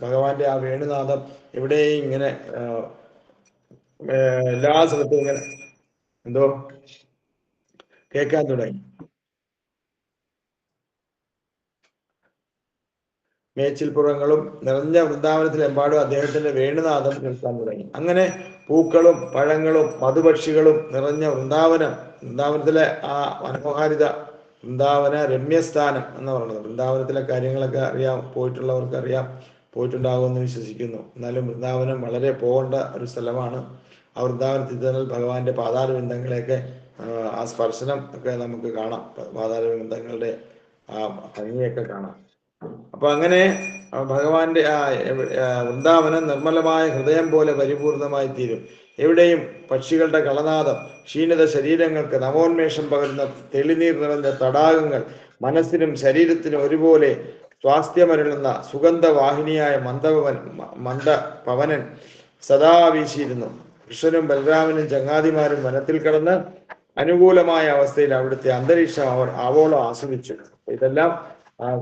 ഭഗവാന്റെ ആ വേണുനാഥം എവിടെയും ഇങ്ങനെ എല്ലാ സ്ഥലത്തും ഇങ്ങനെ എന്തോ കേൾക്കാൻ തുടങ്ങി. മേച്ചിൽപ്പുറങ്ങളും നിറഞ്ഞ വൃന്ദാവനത്തിലെമ്പാടും അദ്ദേഹത്തിന്റെ വേണുനാഥം കേൾക്കാൻ തുടങ്ങി. അങ്ങനെ പൂക്കളും പഴങ്ങളും മധുപക്ഷികളും നിറഞ്ഞ വൃന്ദാവനത്തിലെ ആ മനോഹാരിത, വൃന്ദാവന രമ്യസ്ഥാനം എന്ന് പറയുന്നത്. വൃന്ദാവനത്തിലെ കാര്യങ്ങളൊക്കെ അറിയാം, പോയിട്ടുള്ളവർക്ക് അറിയാം, പോയിട്ടുണ്ടാകുമെന്ന് വിശ്വസിക്കുന്നു. എന്നാലും വൃന്ദാവനം വളരെ പോകേണ്ട ഒരു സ്ഥലമാണ്. ആ വൃന്ദാവനത്തിൽ തന്നെ ഭഗവാന്റെ പാതാരബിന്ദങ്ങളെയൊക്കെ ആ സ്പർശനം ഒക്കെ നമുക്ക് കാണാം. പാതാരബിന്ദങ്ങളുടെ ആ ഭംഗിയൊക്കെ കാണാം. അപ്പൊ അങ്ങനെ ഭഗവാന്റെ വൃന്ദാവനം നിർമ്മലമായ ഹൃദയം പോലെ പരിപൂർണമായി തീരും. എവിടെയും പക്ഷികളുടെ കളനാദം, ക്ഷീണിത ശരീരങ്ങൾക്ക് നവോന്മേഷം പകരുന്ന തെളിനീർ നിറഞ്ഞ തടാകങ്ങൾ, മനസ്സിനും ശരീരത്തിനും ഒരുപോലെ സ്വാസ്ഥ്യമരുളുന്ന സുഗന്ധവാഹിനിയായ മന്ദപവനൻ സദാ വീശിയിരുന്നു. കൃഷ്ണനും ബലരാമനും ചങ്ങാതിമാരും വനത്തിൽ കടന്ന് അനുകൂലമായ അവസ്ഥയിൽ അവിടുത്തെ അന്തരീക്ഷം അവർ ആവോളം ആസ്വദിച്ചു. ഇതെല്ലാം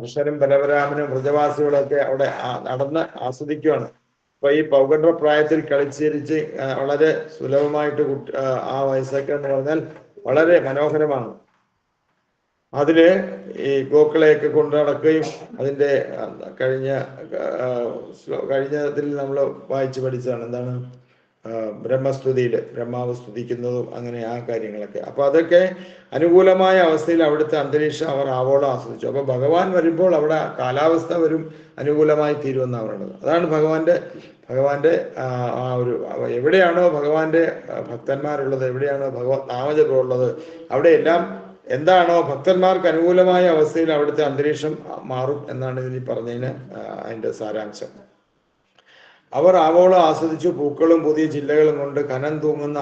കൃഷ്ണനും ബലരാമനും വ്രജവാസികളൊക്കെ അവിടെ നടന്ന് ആസ്വദിക്കുകയാണ്. അപ്പൊ ഈ പൗഗണ്ഡ പ്രായത്തിൽ കളിച്ചിരിച്ച് വളരെ സുലഭമായിട്ട് ആ വയസ്സൊക്കെ എന്ന് പറഞ്ഞാൽ വളരെ മനോഹരമാണ്. അതില് ഈ ഗോക്കളെയൊക്കെ കൊണ്ടു നടക്കുകയും അതിന്റെ കഴിഞ്ഞതിൽ നമ്മൾ വായിച്ചു പഠിച്ചതാണ്. എന്താണ് ബ്രഹ്മസ്തുതിയില് ബ്രഹ്മാവ് സ്തുതിക്കുന്നതും അങ്ങനെ ആ കാര്യങ്ങളൊക്കെ. അപ്പൊ അതൊക്കെ അനുകൂലമായ അവസ്ഥയിൽ അവിടുത്തെ അന്തരീക്ഷം അവർ ആവോളം ആസ്വദിച്ചു. അപ്പൊ ഭഗവാൻ വരുമ്പോൾ അവിടെ കാലാവസ്ഥ വരും അനുകൂലമായി തീരുമെന്നാണ് പറയുന്നത്. അതാണ് ഭഗവാന്റെ ആ ഒരു എവിടെയാണോ ഭഗവാന്റെ ഭക്തന്മാരുള്ളത്, എവിടെയാണോ ഭഗവത് നാമജപം ഉള്ളത്, അവിടെയെല്ലാം എന്താണോ ഭക്തന്മാർക്ക് അനുകൂലമായ അവസ്ഥയിൽ അവിടുത്തെ അന്തരീക്ഷം മാറും എന്നാണ് ഇതിൽ പറഞ്ഞതിന് അതിന്റെ സാരാംശം. അവർ ആവോളം ആസ്വദിച്ചു. പൂക്കളും പുതിയ ജില്ലകളും കൊണ്ട് കനം തൂങ്ങുന്ന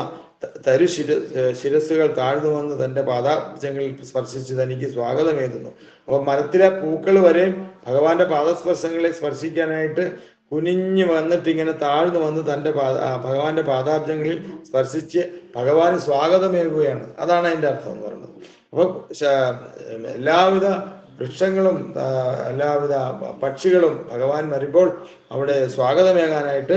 ശിരസ്സുകൾ താഴ്ന്നു വന്ന് തന്റെ പാദാബ്ജങ്ങളിൽ സ്പർശിച്ച് തനിക്ക് സ്വാഗതമേകുന്നു. അപ്പൊ മരത്തിലെ പൂക്കൾ വരെ ഭഗവാന്റെ പാദസ്പർശങ്ങളെ സ്പർശിക്കാനായിട്ട് കുനിഞ്ഞു വന്നിട്ട് ഇങ്ങനെ താഴ്ന്നു വന്ന് തന്റെ ഭഗവാന്റെ പാദാബ്ജങ്ങളിൽ സ്പർശിച്ച് ഭഗവാന് സ്വാഗതമേകുകയാണ്. അതാണ് അതിന്റെ അർത്ഥം എന്ന് പറയുന്നത്. അപ്പൊ എല്ലാവിധ വൃക്ഷങ്ങളും എല്ലാവിധ പക്ഷികളും ഭഗവാൻ വരുമ്പോൾ അവിടെ സ്വാഗതമേകാനായിട്ട്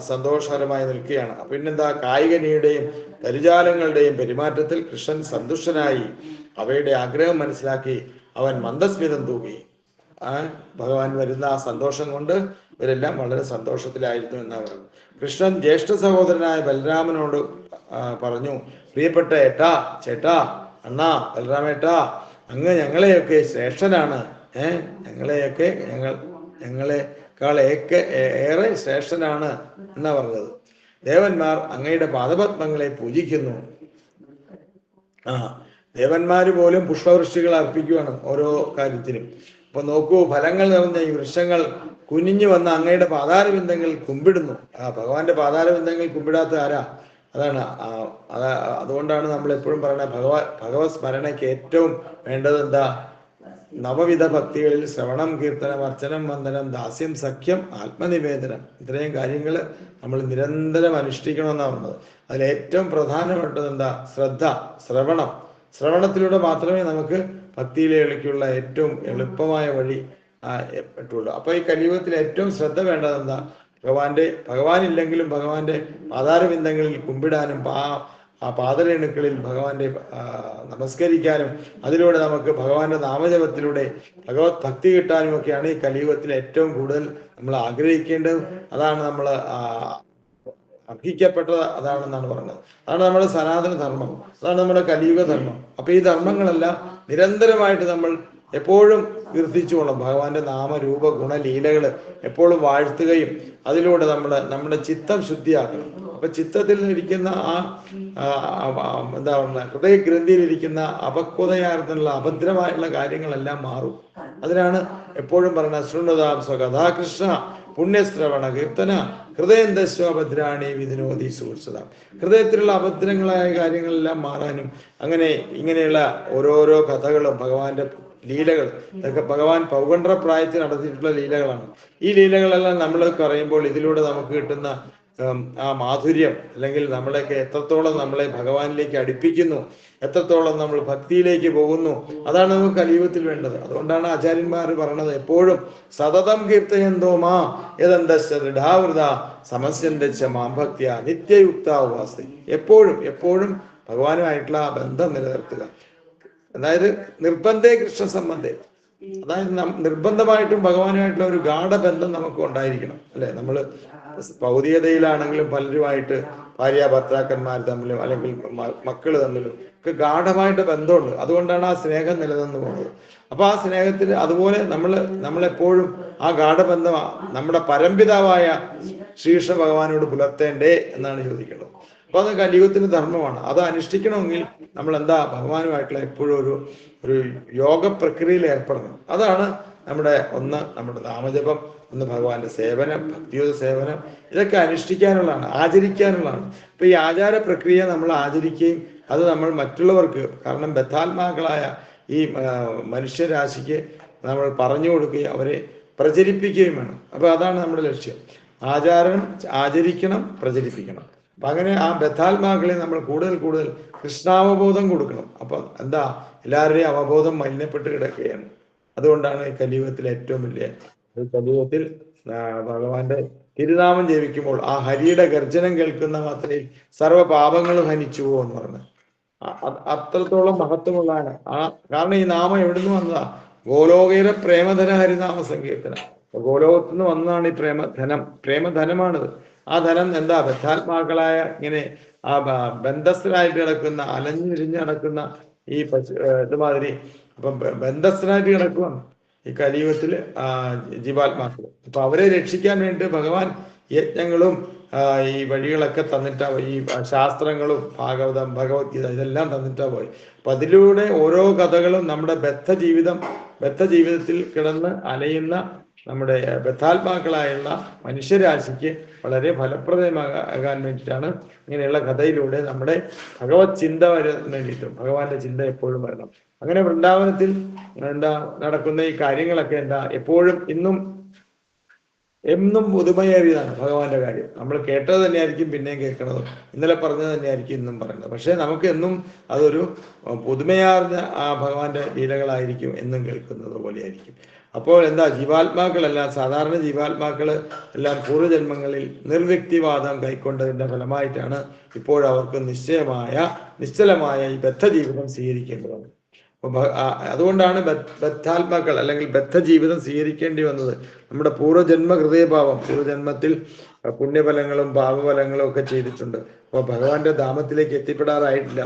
സന്തോഷകരമായി നിൽക്കുകയാണ്. പിന്നെന്താ, കായികനിയുടെയും പരിചാലങ്ങളുടെയും പെരുമാറ്റത്തിൽ കൃഷ്ണൻ സന്തുഷ്ടനായി. അവയുടെ ആഗ്രഹം മനസ്സിലാക്കി അവൻ മന്ദസ്മിതം തൂകി. ഭഗവാൻ വരുന്ന ആ സന്തോഷം കൊണ്ട് ഇവരെല്ലാം വളരെ സന്തോഷത്തിലായിരുന്നു എന്നാണ് പറയുന്നത്. കൃഷ്ണൻ ജ്യേഷ്ഠ സഹോദരനായ ബലരാമനോട് പറഞ്ഞു, പ്രിയപ്പെട്ട ചേട്ടാ, അണ്ണാ, ബലരാമേട്ടാ, അങ്ങ് ഞങ്ങളെയൊക്കെ ശ്രേഷ്ഠനാണ്. ഞങ്ങളെക്കാൾ ഏറെ ശ്രേഷ്ഠനാണ് എന്നാ പറഞ്ഞത്. ദേവന്മാർ അങ്ങയുടെ പാദപത്മങ്ങളെ പൂജിക്കുന്നു. ദേവന്മാര് പോലും പുഷ്പവൃഷ്ടികൾ അർപ്പിക്കുകയാണ് ഓരോ കാര്യത്തിനും. അപ്പൊ നോക്കൂ, ഫലങ്ങൾ നിറഞ്ഞ ഈ വൃക്ഷങ്ങൾ കുനിഞ്ഞു വന്ന അങ്ങയുടെ പാതാരബിന്ദങ്ങൾ കുമ്പിടുന്നു. ഭഗവാന്റെ പാതാരബിന്ദങ്ങൾ കുമ്പിടാത്ത ആരാ? അതാണ് അതുകൊണ്ടാണ് നമ്മൾ എപ്പോഴും പറയുന്നത് ഭഗവത് സ്മരണയ്ക്ക് ഏറ്റവും വേണ്ടത് എന്താ? നവവിധ ഭക്തികളിൽ ശ്രവണം, കീർത്തനം, അർച്ചനം, വന്ദനം, ദാസ്യം, സഖ്യം, ആത്മനിവേദനം, ഇത്രയും കാര്യങ്ങൾ നമ്മൾ നിരന്തരം അനുഷ്ഠിക്കണമെന്നാണ് പറഞ്ഞത്. അതിലേറ്റവും പ്രധാനപ്പെട്ടത് എന്താ? ശ്രവണത്തിലൂടെ മാത്രമേ നമുക്ക് ഭക്തിയിലേക്കുള്ള ഏറ്റവും എളുപ്പമായ വഴി പറ്റുള്ളൂ. അപ്പൊ ഈ കലിയുഗത്തിൽ ഏറ്റവും ശ്രദ്ധ വേണ്ടത് എന്താ? ഭഗവാനില്ലെങ്കിലും ഭഗവാന്റെ പാതാരബിന്ദങ്ങളിൽ കുമ്പിടാനും ആ പാദരേണുക്കളിൽ ഭഗവാന്റെ നമസ്കരിക്കാനും അതിലൂടെ നമുക്ക് ഭഗവാന്റെ നാമജപത്തിലൂടെ ഭഗവത് ഭക്തി കിട്ടാനും ഒക്കെയാണ് ഈ കലിയുഗത്തിൽ ഏറ്റവും കൂടുതൽ നമ്മൾ ആഗ്രഹിക്കേണ്ടത്. അതാണ് നമ്മൾ അർഹിക്കപ്പെട്ടത്, അതാണെന്നാണ് പറയുന്നത്. അതാണ് നമ്മുടെ സനാതന ധർമ്മം, അതാണ് നമ്മുടെ കലിയുഗ ധർമ്മം. അപ്പൊ ഈ ധർമ്മങ്ങളെല്ലാം നിരന്തരമായിട്ട് നമ്മൾ എപ്പോഴും കീർത്തിച്ചുകൊള്ളും. ഭഗവാന്റെ നാമരൂപ ഗുണലീലകൾ എപ്പോഴും വാഴ്ത്തുകയും അതിലൂടെ നമ്മുടെ ചിത്തം ശുദ്ധിയാക്കണം. അപ്പൊ ചിത്തത്തിൽ ഇരിക്കുന്ന എന്താ പറയുക, ഹൃദയഗ്രന്ഥിയിലിരിക്കുന്ന അപക്വതയാർന്നുള്ള അഭദ്രമായിട്ടുള്ള കാര്യങ്ങളെല്ലാം മാറും. അതിനാണ് എപ്പോഴും പറയുന്നത്, ശൃണ്വതാം സ്വകഥാകൃഷ്ണ പുണ്യശ്രവണ കീർത്തന ഹൃദയം ദശ്വഭദ്രാണി വിധിനോദി സുഹൃത്തം. ഹൃദയത്തിലുള്ള അഭദ്രങ്ങളായ കാര്യങ്ങളെല്ലാം മാറാനും ഇങ്ങനെയുള്ള ഓരോരോ കഥകളും ഭഗവാന്റെ ലീലകൾ, ഇതൊക്കെ ഭഗവാൻ പൗഗണ്ഡ പ്രായത്തിൽ നടത്തിയിട്ടുള്ള ലീലകളാണ്. ഈ ലീലകളെല്ലാം നമ്മൾ പറയുമ്പോൾ ഇതിലൂടെ നമുക്ക് കിട്ടുന്ന ആ മാധുര്യം, അല്ലെങ്കിൽ നമ്മളെയൊക്കെ എത്രത്തോളം നമ്മളെ ഭഗവാനിലേക്ക് അടുപ്പിക്കുന്നു, എത്രത്തോളം നമ്മൾ ഭക്തിയിലേക്ക് പോകുന്നു, അതാണ് നമുക്ക് കലിയുഗത്തിൽ വേണ്ടത്. അതുകൊണ്ടാണ് ആചാര്യന്മാർ പറയണത് എപ്പോഴും സതതം കീർത്തയന്തോ മാ യദന്തശ്ച ദൃഢാവൃത സമസ്യന്റെ ച മാം ഭക്തിയ നിത്യയുക്ത ഉപാസി. എപ്പോഴും എപ്പോഴും ഭഗവാനുമായിട്ടുള്ള ആ ബന്ധം നിലനിർത്തുക. അതായത് നിർബന്ധേ കൃഷ്ണ സംബന്ധേ, അതായത് നിർബന്ധമായിട്ടും ഭഗവാനുമായിട്ടുള്ള ഒരു ഗാഠബന്ധം നമുക്ക് ഉണ്ടായിരിക്കണം, അല്ലെ? നമ്മൾ ഭൗതികതയിലാണെങ്കിലും പലരുമായിട്ട് ഭാര്യ ഭർത്താക്കന്മാർ തമ്മിലും അല്ലെങ്കിൽ മക്കൾ തമ്മിലും ഒക്കെ ഗാഠമായിട്ട് ബന്ധമുണ്ട്. അതുകൊണ്ടാണ് ആ സ്നേഹം നിലനിന്ന് പോകുന്നത്. അപ്പൊ ആ സ്നേഹത്തിൽ അതുപോലെ നമ്മളെപ്പോഴും ആ ഗാഠബന്ധം നമ്മുടെ പരംപിതാവായ ശ്രീകൃഷ്ണ ഭഗവാനോട് പുലർത്തേണ്ടേ എന്നാണ് ചോദിക്കുന്നത്. അപ്പൊ അത് കലിയുഗത്തിന്റെ ധർമ്മമാണ്. അത് അനുഷ്ഠിക്കണമെങ്കിൽ നമ്മൾ എന്താ ഭഗവാനുമായിട്ടുള്ള എപ്പോഴും ഒരു യോഗ പ്രക്രിയയിൽ ഏർപ്പെടണം. അതാണ് നമ്മുടെ നാമജപം, ഒന്ന് ഭഗവാന്റെ സേവനം, ഭക്തിയുടെ സേവനം, ഇതൊക്കെ അനുഷ്ഠിക്കാനുള്ളതാണ്, ആചരിക്കാനുള്ളതാണ്. ഇപ്പൊ ഈ ആചാര പ്രക്രിയ നമ്മൾ ആചരിക്കുകയും അത് നമ്മൾ മറ്റുള്ളവർക്ക്, കാരണം ബദ്ധാത്മാക്കളായ ഈ മനുഷ്യരാശിക്ക് നമ്മൾ പറഞ്ഞു കൊടുക്കുകയും അവരെ പ്രചരിപ്പിക്കുകയും വേണം. അപ്പൊ അതാണ് നമ്മുടെ ലക്ഷ്യം. ആചാരം ആചരിക്കണം, പ്രചരിപ്പിക്കണം. അപ്പൊ അങ്ങനെ ആ ബദ്ധാത്മാക്കളെ നമ്മൾ കൂടുതൽ കൂടുതൽ കൃഷ്ണാവബോധം കൊടുക്കണം. അപ്പൊ എന്താ, എല്ലാവരുടെയും അവബോധം മലിനപ്പെട്ട് കിടക്കുകയാണ്. അതുകൊണ്ടാണ് ഈ കലിയുഗത്തിലെ ഏറ്റവും വലിയ, കലിയുഗത്തിൽ ഭഗവാന്റെ തിരുനാമം ജപിക്കുമ്പോൾ ആ ഹരിയുടെ ഗർജനം കേൾക്കുന്ന മാത്രയിൽ സർവ്വ പാപങ്ങളും ഹനിച്ചു പോകുമെന്ന് പറഞ്ഞു. അത്രത്തോളം മഹത്വമുള്ളതാണ് കാരണം ഈ നാമം എവിടുന്ന് വന്നതാ? ഗോലോകയുടെ പ്രേമധന ഹരിനാമ സങ്കീർത്തനം. ഗോലോകത്തു നിന്ന് വന്നതാണ് ഈ പ്രേമധനമാണിത്. ആ ധനം എന്താ? ബദ്ധാത്മാക്കളായ ഇങ്ങനെ ആ ബന്ധസ്ഥരായിട്ട് കിടക്കുന്ന, അലഞ്ഞിരിഞ്ഞ് നടക്കുന്ന ഈ ഇതുമാതിരി അപ്പം ബന്ധസ്ഥനായിട്ട് കിടക്കുവാണ് ഈ കലിയുഗത്തില് ജീവാത്മാക്കൾ. അപ്പൊ അവരെ രക്ഷിക്കാൻ വേണ്ടി ഭഗവാൻ യജ്ഞങ്ങളും ഈ വഴികളൊക്കെ തന്നിട്ടാ, ഈ ശാസ്ത്രങ്ങളും ഭാഗവതം, ഭഗവത്ഗീത ഇതെല്ലാം തന്നിട്ടാ പോയി. അപ്പൊ അതിലൂടെ ഓരോ കഥകളും നമ്മുടെ ബദ്ധജീവിതത്തിൽ കിടന്ന് അലയുന്ന നമ്മുടെ ബദ്ധാത്മാക്കളായുള്ള മനുഷ്യരാശിക്ക് വളരെ ഫലപ്രദമാകാൻ വേണ്ടിയിട്ടാണ് ഇങ്ങനെയുള്ള കഥയിലൂടെ നമ്മുടെ ഭഗവത് ചിന്ത വരാൻ വേണ്ടിയിട്ടും, ഭഗവാന്റെ ചിന്ത എപ്പോഴും വരണം. അങ്ങനെ വൃന്ദാവനത്തിൽ നടക്കുന്ന ഈ കാര്യങ്ങളൊക്കെ എപ്പോഴും എന്നും പുതുമയേറിയതാണ് ഭഗവാന്റെ കാര്യം. നമ്മൾ കേട്ടത് തന്നെയായിരിക്കും പിന്നെയും കേൾക്കണത്, ഇന്നലെ പറഞ്ഞത് തന്നെയായിരിക്കും ഇന്നും പറയുന്നത്. പക്ഷെ നമുക്ക് എന്നും അതൊരു പുതുമയാർന്ന ആ ഭഗവാന്റെ ലീലകളായിരിക്കും എന്നും കേൾക്കുന്നത് പോലെയായിരിക്കും. അപ്പോൾ ജീവാത്മാക്കളെല്ലാം, സാധാരണ ജീവാത്മാക്കൾ എല്ലാം പൂർവ്വജന്മങ്ങളിൽ നിർവ്യക്തിവാദം കൈക്കൊണ്ടതിന്റെ ഫലമായിട്ടാണ് ഇപ്പോഴവർക്ക് നിശ്ചലമായ ഈ ബദ്ധജീവിതം സ്വീകരിക്കേണ്ടത്. അതുകൊണ്ടാണ് ബദ്ധാത്മാക്കൾ അല്ലെങ്കിൽ ബദ്ധജീവിതം സ്വീകരിക്കേണ്ടി വന്നത്. നമ്മുടെ പൂർവ്വജന്മ ഹൃദയഭാവം, പൂർവ്വജന്മത്തിൽ പുണ്യഫലങ്ങളും പാപഫലങ്ങളും ഒക്കെ ചെയ്തിട്ടുണ്ട്. അപ്പൊ ഭഗവാന്റെ ധാമത്തിലേക്ക് എത്തിപ്പെടാറായിട്ടില്ല.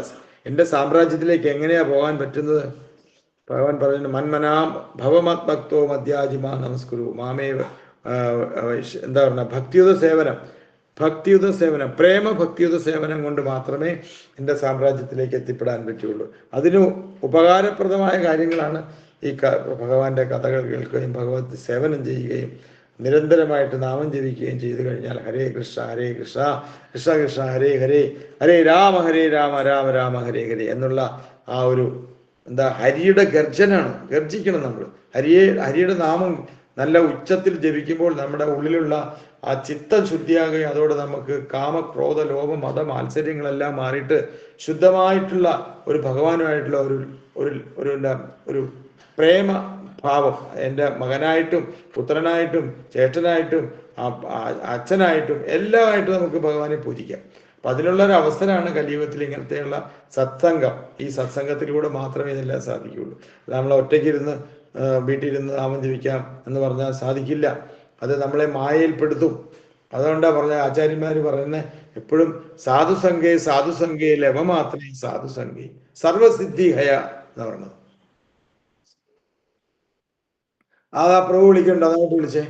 എന്റെ സാമ്രാജ്യത്തിലേക്ക് എങ്ങനെയാ പോകാൻ പറ്റുന്നത്? ഭഗവാൻ പറയുന്നു, മന്മനാം ഭവമത്ഭക്തോ മധ്യാജിമാ നമസ്കുരു മാമേവ. എന്താ പറഞ്ഞ ഭക്തിയുത സേവനം, ഭക്തിയുത സേവനം കൊണ്ട് മാത്രമേ എൻ്റെ സാമ്രാജ്യത്തിലേക്ക് എത്തിപ്പെടാൻ പറ്റുള്ളൂ. അതിന് ഉപകാരപ്രദമായ കാര്യങ്ങളാണ് ഈ ഭഗവാന്റെ കഥകൾ കേൾക്കുകയും ഭഗവത് സേവനം ചെയ്യുകയും നിരന്തരമായിട്ട് നാമം ജപിക്കുകയും ചെയ്തു കഴിഞ്ഞാൽ ഹരേ കൃഷ്ണ ഹരേ കൃഷ്ണ കൃഷ്ണ കൃഷ്ണ ഹരേ ഹരേ ഹരേ രാമ രാമ രാമ ഹരേ ഹരേ എന്നുള്ള ആ ഒരു ഹരിയുടെ ഗർജിക്കണം നമ്മൾ. ഹരിയുടെ നാമം നല്ല ഉച്ചത്തിൽ ജപിക്കുമ്പോൾ നമ്മുടെ ഉള്ളിലുള്ള ആ ചിത്തം ശുദ്ധിയാകുകയും അതോടെ നമുക്ക് കാമക്രോധ ലോഭ മത മാത്സര്യങ്ങളെല്ലാം മാറിയിട്ട് ശുദ്ധമായിട്ടുള്ള ഒരു ഭഗവാനുമായിട്ടുള്ള ഒരു പ്രേമ ഭാവം, എൻ്റെ മകനായിട്ടും പുത്രനായിട്ടും ജ്യേഷ്ഠനായിട്ടും അച്ഛനായിട്ടും എല്ലാമായിട്ടും നമുക്ക് ഭഗവാനെ പൂജിക്കാം. അപ്പൊ അതിനുള്ള ഒരു അവസരമാണ് കലിയുഗത്തിൽ ഇങ്ങനത്തെയുള്ള സത്സംഗം. ഈ സത്സംഗത്തിലൂടെ മാത്രമേ ഇതെല്ലാം സാധിക്കുകയുള്ളൂ. നമ്മൾ ഒറ്റയ്ക്കിരുന്ന് വീട്ടിലിരുന്ന് നാമം ജപിക്കാം എന്ന് പറഞ്ഞാൽ സാധിക്കില്ല. അത് നമ്മളെ മായയിൽപ്പെടുത്തും. അതുകൊണ്ടാ പറഞ്ഞ ആചാര്യന്മാര് പറയുന്നത് എപ്പോഴും സാധുസംഘേ ലവമാത്രേ സാധുസംഘേ സർവസിദ്ധി ഹയ എന്ന് പറയുന്നത്. അതാ പ്രഭു വിളിക്കണ്ട, അതങ്ങോട്ട് വിളിച്ചേ.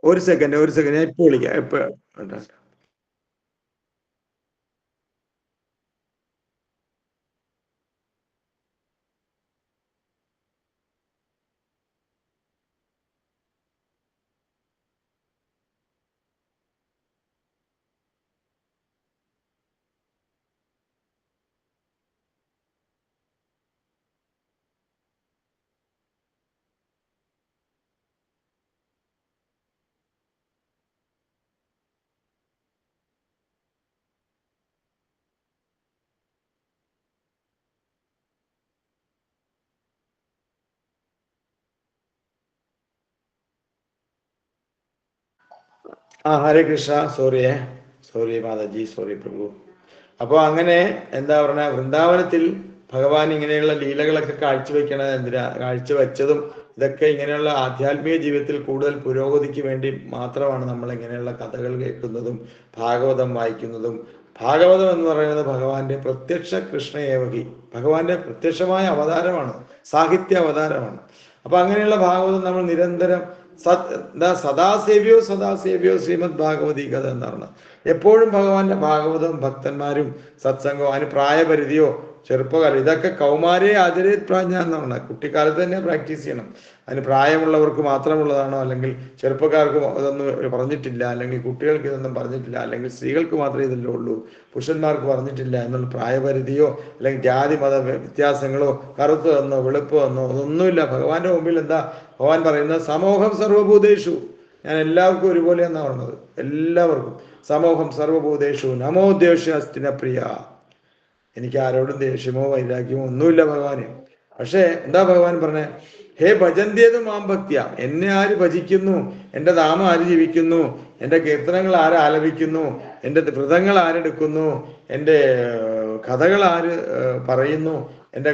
ഒരു സെക്കൻഡ് ഞാൻ ഇപ്പൊ വിളിക്കാം. ഇപ്പൊ ഹരേ കൃഷ്ണ. സോറി മാതാജി, സോറി പ്രഭു. അപ്പോൾ അങ്ങനെ എന്താ പറഞ്ഞ, വൃന്ദാവനത്തിൽ ഭഗവാൻ ഇങ്ങനെയുള്ള ലീലകളൊക്കെ കാഴ്ചവെക്കണത് എന്തിനാ? കാഴ്ചവെച്ചതും ഇതൊക്കെ ഇങ്ങനെയുള്ള ആധ്യാത്മിക ജീവിതത്തിൽ കൂടുതൽ പുരോഗതിക്ക് വേണ്ടി മാത്രമാണ് നമ്മൾ ഇങ്ങനെയുള്ള കഥകൾ കേൾക്കുന്നതും ഭാഗവതം വായിക്കുന്നതും. ഭാഗവതം എന്ന് പറയുന്നത് ഭഗവാന്റെ പ്രത്യക്ഷ കൃഷ്ണ ഏവകി, ഭഗവാന്റെ പ്രത്യക്ഷമായ അവതാരമാണ്, സാഹിത്യ അവതാരമാണ്. അപ്പൊ അങ്ങനെയുള്ള ഭാഗവതം നമ്മൾ നിരന്തരം സദാസേവ്യോ ശ്രീമദ് ഭാഗവതി കഥ എന്ന് പറഞ്ഞത്. എപ്പോഴും ഭഗവാന്റെ ഭാഗവതവും ഭക്തന്മാരും സത്സംഗവും. അതിന് പ്രായപരിധിയോ ചെറുപ്പകാലം, ഇതൊക്കെ കൗമാരേ ആചരേ പ്രാജ്ഞ എന്ന് പറഞ്ഞാൽ കുട്ടിക്കാലത്ത് തന്നെ പ്രാക്ടീസ് ചെയ്യണം. അതിന് പ്രായമുള്ളവർക്ക് മാത്രമുള്ളതാണോ, അല്ലെങ്കിൽ ചെറുപ്പക്കാർക്ക് ഇതൊന്നും പറഞ്ഞിട്ടില്ല, അല്ലെങ്കിൽ കുട്ടികൾക്ക് ഇതൊന്നും പറഞ്ഞിട്ടില്ല, അല്ലെങ്കിൽ സ്ത്രീകൾക്ക് മാത്രമേ ഇതല്ലേ ഉള്ളൂ, പുരുഷന്മാർക്ക് പറഞ്ഞിട്ടില്ല എന്നുള്ള പ്രായപരിധിയോ അല്ലെങ്കിൽ ജാതി മത വ്യത്യാസങ്ങളോ കറുത്ത് വന്നോ വെളുപ്പ് വന്നോ അതൊന്നുമില്ല. ഭഗവാന്റെ മുമ്പിൽ എന്താ ഭഗവാൻ പറയുന്നത്? സമൂഹം സർവഭൂതേഷു, ഞാൻ എല്ലാവർക്കും ഒരുപോലെ എന്നാണ് പറഞ്ഞത്. എല്ലാവർക്കും സമൂഹം സർവഭൂതേഷു നമോദ്ദേശ അസ്തിന പ്രിയ. എനിക്ക് ആരോടും ദേഷ്യമോ വൈരാഗ്യമോ ഒന്നുമില്ല ഭഗവാന്. പക്ഷേ എന്താ ഭഗവാൻ പറഞ്ഞേ? ഹേ ഭജന്തിയത് മാം ഭക്തിയ, എന്നെ ആര് ഭജിക്കുന്നു, എൻ്റെ നാമം ആര് ജീവിക്കുന്നു, എൻ്റെ കീർത്തനങ്ങൾ ആര് ആലപിക്കുന്നു, എൻ്റെ വ്രതങ്ങൾ ആരെടുക്കുന്നു, എൻ്റെ കഥകൾ ആര് പറയുന്നു, എൻ്റെ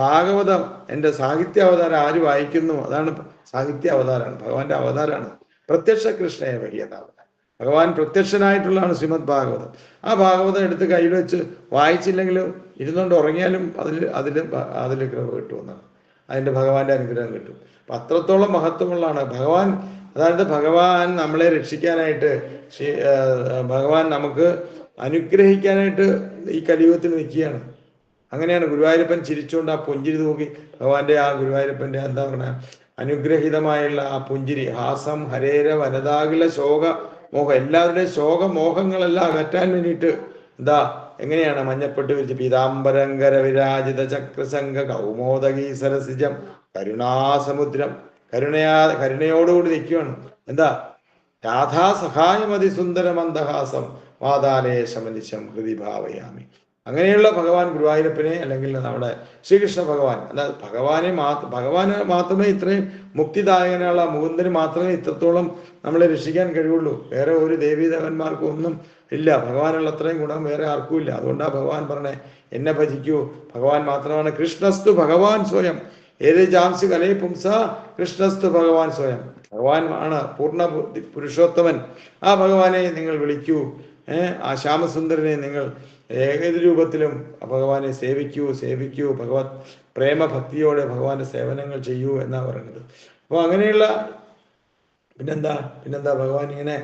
ഭാഗവതം, എൻ്റെ സാഹിത്യ അവതാരം ആര് വായിക്കുന്നു, അതാണ് സാഹിത്യ അവതാരമാണ്, ഭഗവാന്റെ അവതാരമാണ്. പ്രത്യക്ഷ കൃഷ്ണയെ വഴിയതാണ് ഭഗവാൻ പ്രത്യക്ഷനായിട്ടുള്ളതാണ് ശ്രീമദ് ഭാഗവതം. ആ ഭാഗവതം എടുത്ത് കയ്യിൽ വെച്ച് വായിച്ചില്ലെങ്കിലും ഇരുന്നുകൊണ്ട് ഉറങ്ങിയാലും അതിൽ കൃപ കിട്ടുമെന്നാണ്, അതിൻ്റെ ഭഗവാന്റെ അനുഗ്രഹം കിട്ടും. അപ്പം അത്രത്തോളം മഹത്വമുള്ളതാണ് ഭഗവാൻ. അതായത് ഭഗവാൻ നമ്മളെ രക്ഷിക്കാനായിട്ട്, ഭഗവാൻ നമുക്ക് അനുഗ്രഹിക്കാനായിട്ട് ഈ കലിയുഗത്തിൽ നിൽക്കുകയാണ്. അങ്ങനെയാണ് ഗുരുവായൂരപ്പൻ ചിരിച്ചുകൊണ്ട് ആ പുഞ്ചിരി തൂക്കി ഭഗവാന്റെ ആ ഗുരുവായൂരപ്പൻ്റെ എന്താ പറയുക അനുഗ്രഹീതമായുള്ള ആ പുഞ്ചിരി, ഹാസം ഹരേര വനതാകില ശോക മോഹം, എല്ലാവരുടെയും ശോകമോഹങ്ങളെല്ലാം അകറ്റാൻ വേണ്ടിയിട്ട് എന്താ എങ്ങനെയാണ് മഞ്ഞപ്പെട്ട് വിരിച്ച് പീതാംബരങ്കര വിരാജിത ചക്രസംഘ കൗമോദകീ സരസിജം കരുണാസമുദ്രം, കരുണയോടുകൂടി നിൽക്കുകയാണ്. എന്താ രാധാ സഹായമതി സുന്ദര മന്ദഹാസം വാതാലേശമനിശം ഹൃദി ഭാവയാമി. അങ്ങനെയുള്ള ഭഗവാൻ ഗുരുവായൂരപ്പനെ, അല്ലെങ്കിൽ നമ്മുടെ ശ്രീകൃഷ്ണ ഭഗവാൻ, അല്ലാതെ ഭഗവാന് മാത്രമേ ഇത്രയും മുക്തിദായകനുള്ള മുകുന്ദന് മാത്രമേ ഇത്രത്തോളം നമ്മളെ രക്ഷിക്കാൻ കഴിവുള്ളൂ. വേറെ ഒരു ദേവീദേവന്മാർക്കും ഒന്നും ഇല്ല. ഭഗവാനുള്ള അത്രയും ഗുണം വേറെ ആർക്കും ഇല്ല. അതുകൊണ്ടാണ് ഭഗവാൻ പറഞ്ഞേ എന്നെ ഭജിക്കൂ, ഭഗവാൻ മാത്രമാണ്. കൃഷ്ണസ്തു ഭഗവാൻ സ്വയം, ഏത് ജാംസി കലേ പുംസ കൃഷ്ണസ്തു ഭഗവാൻ സ്വയം. ഭഗവാൻ ആണ് പൂർണ്ണ പുരുഷോത്തമൻ. ആ ഭഗവാനെ നിങ്ങൾ വിളിക്കൂ. ആ ശ്യാമസുന്ദരനെ നിങ്ങൾ ഏത് രൂപത്തിലും ഭഗവാനെ സേവിക്കൂ. ഭഗവത് പ്രേമഭക്തിയോടെ ഭഗവാന്റെ സേവനങ്ങൾ ചെയ്യൂ എന്നാ പറയുന്നത്. അപ്പോൾ അങ്ങനെയുള്ള പിന്നെന്താ ഭഗവാൻ ഇങ്ങനെ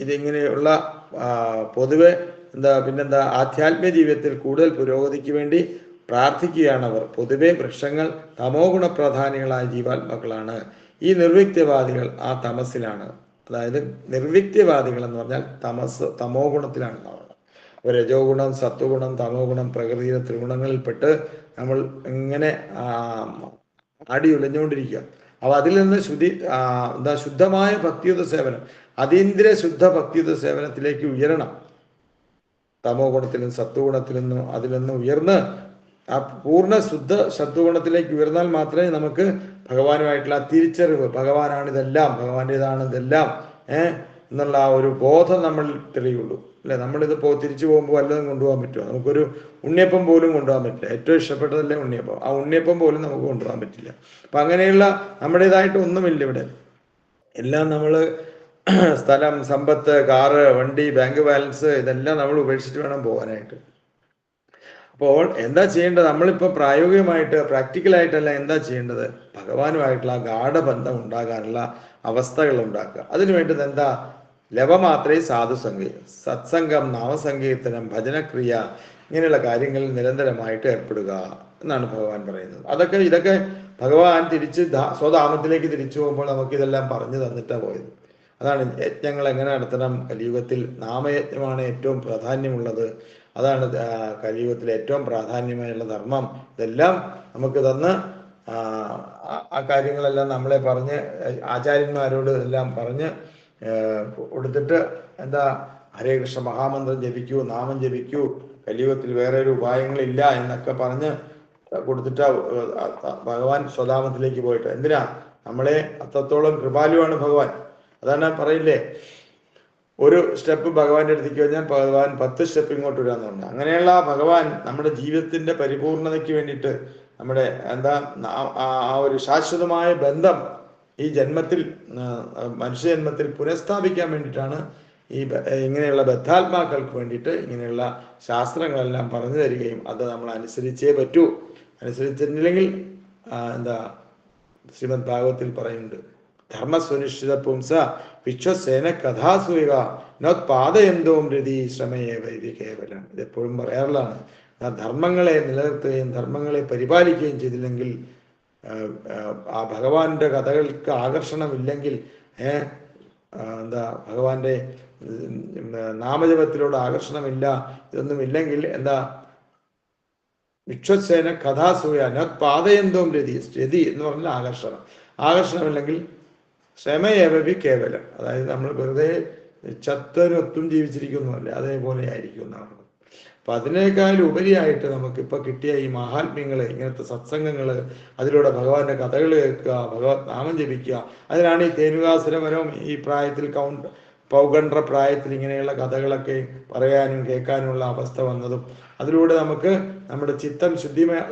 ഇതിങ്ങനെയുള്ള പൊതുവെ പിന്നെന്താ ആധ്യാത്മിക ജീവിതത്തിൽ കൂടുതൽ പുരോഗതിക്ക് വേണ്ടി പ്രാർത്ഥിക്കുകയാണ് അവർ. പൊതുവെ വൃക്ഷങ്ങൾ തമോ ഗുണപ്രധാനികളായ ജീവാത്മാക്കളാണ്. ഈ നിർവ്യക്തിവാദികൾ ആ തമസിലാണ്. അതായത് നിർവ്യക്തിവാദികൾ എന്ന് പറഞ്ഞാൽ തമോ ഗുണത്തിലാണ്. രജോ ഗുണം, സത്വഗുണം, തമോ ഗുണം, പ്രകൃതിയിലെ ത്രിഗുണങ്ങളിൽപ്പെട്ട് നമ്മൾ ഇങ്ങനെ ആടി ഉലഞ്ഞുകൊണ്ടിരിക്കുക. അപ്പൊ അതിൽ നിന്ന് ശുദ്ധമായ ഭക്തിയുത സേവനം, അതീന്ദ്രിയ ശുദ്ധ ഭക്തിയുത സേവനത്തിലേക്ക് ഉയരണം. തമോ ഗുണത്തിൽ നിന്നും സത്വഗുണത്തിൽ നിന്നും അതിൽ നിന്ന് ഉയർന്ന് ആ പൂർണ്ണ ശുദ്ധ സത്വഗുണത്തിലേക്ക് ഉയർന്നാൽ മാത്രമേ നമുക്ക് ഭഗവാനുമായിട്ടുള്ള തിരിച്ചറിവ്, ഭഗവാനാണിതെല്ലാം, ഭഗവാന്റേതാണ് ഇതെല്ലാം എന്നുള്ള ആ ഒരു ബോധം നമ്മൾ തെളിയുള്ളൂ. അല്ലെ, നമ്മളിതിപ്പോൾ തിരിച്ചു പോകുമ്പോൾ വല്ലതും കൊണ്ടുപോകാൻ പറ്റുമോ? നമുക്കൊരു ഉണ്ണിയപ്പം പോലും കൊണ്ടുപോകാൻ പറ്റില്ല. ഏറ്റവും ഇഷ്ടപ്പെട്ടതല്ലേ ഉണ്ണിയപ്പം. ആ ഉണ്ണിയപ്പം പോലും നമുക്ക് കൊണ്ടുപോകാൻ പറ്റില്ല. അപ്പം അങ്ങനെയുള്ള നമ്മുടേതായിട്ട് ഒന്നുമില്ല ഇവിടെ. എല്ലാം നമ്മൾ സ്ഥലം, സമ്പത്ത്, കാറ്, വണ്ടി, ബാങ്ക് ബാലൻസ് ഇതെല്ലാം നമ്മൾ ഉപേക്ഷിച്ചിട്ട് വേണം പോകാനായിട്ട്. അപ്പോൾ എന്താ ചെയ്യേണ്ടത്? നമ്മളിപ്പോൾ പ്രായോഗികമായിട്ട് പ്രാക്ടിക്കലായിട്ടല്ല എന്താ ചെയ്യേണ്ടത്? ഭഗവാനുമായിട്ടുള്ള ഗാഠബന്ധം ഉണ്ടാകാനുള്ള അവസ്ഥകൾ ഉണ്ടാക്കുക. അതിനു വേണ്ടത് എന്താ? ലവമാത്രേ സാധുസംഗീതം, സത്സംഗം, നാമസങ്കീർത്തനം, ഭജനക്രിയ, ഇങ്ങനെയുള്ള കാര്യങ്ങളിൽ നിരന്തരമായിട്ട് ഏർപ്പെടുക എന്നാണ് ഭഗവാൻ പറയുന്നത്. ഇതൊക്കെ ഭഗവാൻ സ്വധാമത്തിലേക്ക് തിരിച്ചു പോകുമ്പോൾ നമുക്കിതെല്ലാം പറഞ്ഞു തന്നിട്ടാണ് പോയത്. അതാണ് യജ്ഞങ്ങൾ എങ്ങനെ നടത്തണം. കലിയുഗത്തിൽ നാമയജ്ഞമാണ് ഏറ്റവും പ്രാധാന്യമുള്ളത്. അതാണ് കലിയുഗത്തിലെ ഏറ്റവും പ്രാധാന്യമായുള്ള ധർമ്മം. ഇതെല്ലാം നമുക്ക് തന്ന് ആ കാര്യങ്ങളെല്ലാം നമ്മളെ പറഞ്ഞ് ആചാര്യന്മാരോട് എല്ലാം പറഞ്ഞ് കൊടുത്തിട്ട് ഹരേ കൃഷ്ണ മഹാമന്ത്രം ജപിക്കൂ, നാമം ജപിക്കൂ, കലിയുഗത്തിൽ വേറെ ഒരു ഉപായങ്ങളില്ല എന്നൊക്കെ പറഞ്ഞ് കൊടുത്തിട്ട് ഭഗവാൻ സ്വധാമത്തിലേക്ക് പോയിട്ട്. എന്തിനാ? നമ്മളെ അത്രത്തോളം കൃപാലുവാണ് ഭഗവാൻ. അതാണ് പറയില്ലേ, ഒരു സ്റ്റെപ്പ് ഭഗവാന്റെ അടുത്തേക്ക് കഴിഞ്ഞാൽ ഭഗവാൻ 10 സ്റ്റെപ്പ് ഇങ്ങോട്ട് വരാന്ന് പറഞ്ഞു. അങ്ങനെയുള്ള ഭഗവാൻ നമ്മുടെ ജീവിതത്തിന്റെ പരിപൂർണതയ്ക്ക് വേണ്ടിയിട്ട് നമ്മുടെ എന്താ ആ ഒരു ശാശ്വതമായ ബന്ധം ഈ ജന്മത്തിൽ, മനുഷ്യജന്മത്തിൽ പുനഃസ്ഥാപിക്കാൻ വേണ്ടിയിട്ടാണ് ഇങ്ങനെയുള്ള ബദ്ധാത്മാക്കൾക്ക് വേണ്ടിയിട്ട് ഇങ്ങനെയുള്ള ശാസ്ത്രങ്ങളെല്ലാം പറഞ്ഞു തരികയും അത് നമ്മൾ അനുസരിച്ചേ പറ്റൂ. അനുസരിച്ചിട്ടില്ലെങ്കിൽ എന്താ ശ്രീമദ് ഭാഗവത്തിൽ പറയുന്നുണ്ട്, ധർമ്മസ്വനിശ്ചിത പുംസ വിശ്വസേന കഥാസൂയക നോത്പാദയന്തോം രതി ശ്രമയേ വൈദ്യ കേവലം. ഇതെപ്പോഴും പറയാറുള്ളതാണ്. ധർമ്മങ്ങളെ നിലനിർത്തുകയും ധർമ്മങ്ങളെ പരിപാലിക്കുകയും ചെയ്തില്ലെങ്കിൽ, ആ ഭഗവാന്റെ കഥകൾക്ക് ആകർഷണമില്ലെങ്കിൽ, എന്താ ഭഗവാന്റെ നാമജപത്തിലൂടെ ആകർഷണമില്ല, ഇതൊന്നുമില്ലെങ്കിൽ എന്താ വിശ്വസേന കഥാസൂയ നോത്പാദയന്തോം രതി. രതി എന്ന് പറഞ്ഞാൽ ആകർഷണം. ആകർഷണമില്ലെങ്കിൽ ശ്രമയേവി കേവലം, അതായത് നമ്മൾ വെറുതെ ചത്തനൊത്തും ജീവിച്ചിരിക്കുന്നതല്ലേ, അതേപോലെ ആയിരിക്കും എന്നാണ്. അപ്പൊ അതിനേക്കാൾ ഉപരിയായിട്ട് നമുക്കിപ്പൊ കിട്ടിയ ഈ മഹാത്മ്യങ്ങള്, ഇങ്ങനത്തെ സത്സംഗങ്ങള്, അതിലൂടെ ഭഗവാന്റെ കഥകൾ കേൾക്കുക, ഭഗവത് നാമം ജപിക്കുക, അതിനാണ് ഈ തേനുകാസുരവനവും ഈ പ്രായത്തിൽ പൗഗണ്ഡ്ര പ്രായത്തിൽ ഇങ്ങനെയുള്ള കഥകളൊക്കെ പറയാനും കേൾക്കാനുമുള്ള അവസ്ഥ വന്നതും. അതിലൂടെ നമുക്ക് നമ്മുടെ ചിത്തം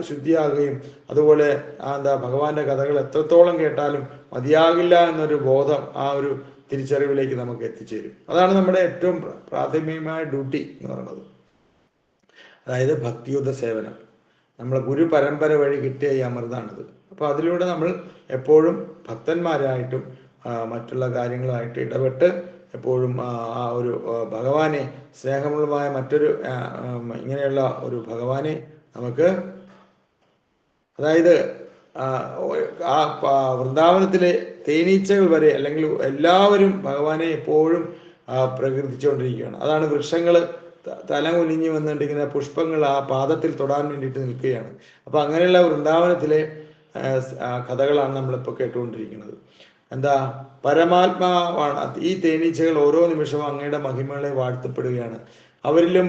ശുദ്ധിയാകുകയും അതുപോലെ എന്താ ഭഗവാന്റെ കഥകൾ എത്രത്തോളം കേട്ടാലും മതിയാകില്ല എന്നൊരു ബോധം, ആ ഒരു തിരിച്ചറിവിലേക്ക് നമുക്ക് എത്തിച്ചേരും. അതാണ് നമ്മുടെ ഏറ്റവും പ്രാഥമികമായ ഡ്യൂട്ടി എന്ന് പറയുന്നത്. അതായത് ഭക്തിയുത സേവനം, നമ്മളെ ഗുരു പരമ്പര വഴി കിട്ടിയ ഈ അമൃതാണിത്. അപ്പോൾ അതിലൂടെ നമ്മൾ എപ്പോഴും ഭക്തന്മാരായിട്ടും മറ്റുള്ള കാര്യങ്ങളായിട്ട് ഇടപെട്ട് എപ്പോഴും ആ ഒരു ഭഗവാനെ, സ്നേഹമുള്ളമായ മറ്റൊരു ഇങ്ങനെയുള്ള ഒരു ഭഗവാനെ നമുക്ക്, അതായത് ആ വൃന്ദാവനത്തിലെ തേനീച്ചകൾ വരെ അല്ലെങ്കിൽ എല്ലാവരും ഭഗവാനെ എപ്പോഴും പ്രകീർത്തിച്ചുകൊണ്ടിരിക്കുകയാണ്. അതാണ് വൃക്ഷങ്ങൾ തല കുനിഞ്ഞു വന്നിട്ട് ഇങ്ങനെ പുഷ്പങ്ങൾ ആ പാദത്തിൽ തൊടാൻ വേണ്ടിയിട്ട് നിൽക്കുകയാണ്. അപ്പൊ അങ്ങനെയുള്ള വൃന്ദാവനത്തിലെ കഥകളാണ് നമ്മളിപ്പോൾ കേട്ടുകൊണ്ടിരിക്കുന്നത്. എന്താ പരമാത്മാവാണ് ഈ തേനീച്ചകൾ. ഓരോ നിമിഷവും അങ്ങയുടെ മഹിമകളെ വാഴ്ത്തപ്പെടുകയാണ്. അവരിലും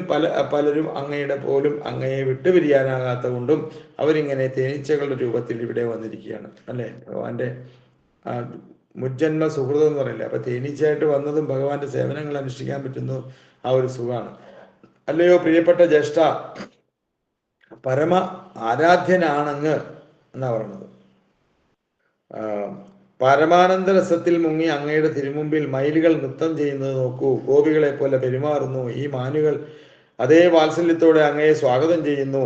പലരും അങ്ങയുടെ പോലും അങ്ങയെ വിട്ടുപിരിയാനാകാത്ത കൊണ്ടും അവരിങ്ങനെ തേനീച്ചകളുടെ രൂപത്തിൽ ഇവിടെ വന്നിരിക്കുകയാണ്, അല്ലേ? ഭഗവാന്റെ മുജ്ജന്മ സുഹൃതം എന്ന് പറയില്ല. അപ്പൊ തേനീച്ചയായിട്ട് വന്നതും ഭഗവാന്റെ സേവനങ്ങൾ അനുഷ്ഠിക്കാൻ പറ്റുന്നു, ആ ഒരു സുഖമാണ്. അല്ലയോ പ്രിയപ്പെട്ട ജ്യേഷ്ഠ, പരമ ആരാധ്യനാണങ്ങ് എന്നാ പറയുന്നത്. പരമാനന്ദ രസത്തിൽ മുങ്ങി അങ്ങയുടെ തിരുമുമ്പിൽ മയിലുകൾ നൃത്തം ചെയ്യുന്നത് നോക്കൂ. ഗോപികളെ പോലെ പെരുമാറുന്നു ഈ മാനുകൾ. അതേ വാത്സല്യത്തോടെ അങ്ങയെ സ്വാഗതം ചെയ്യുന്നു.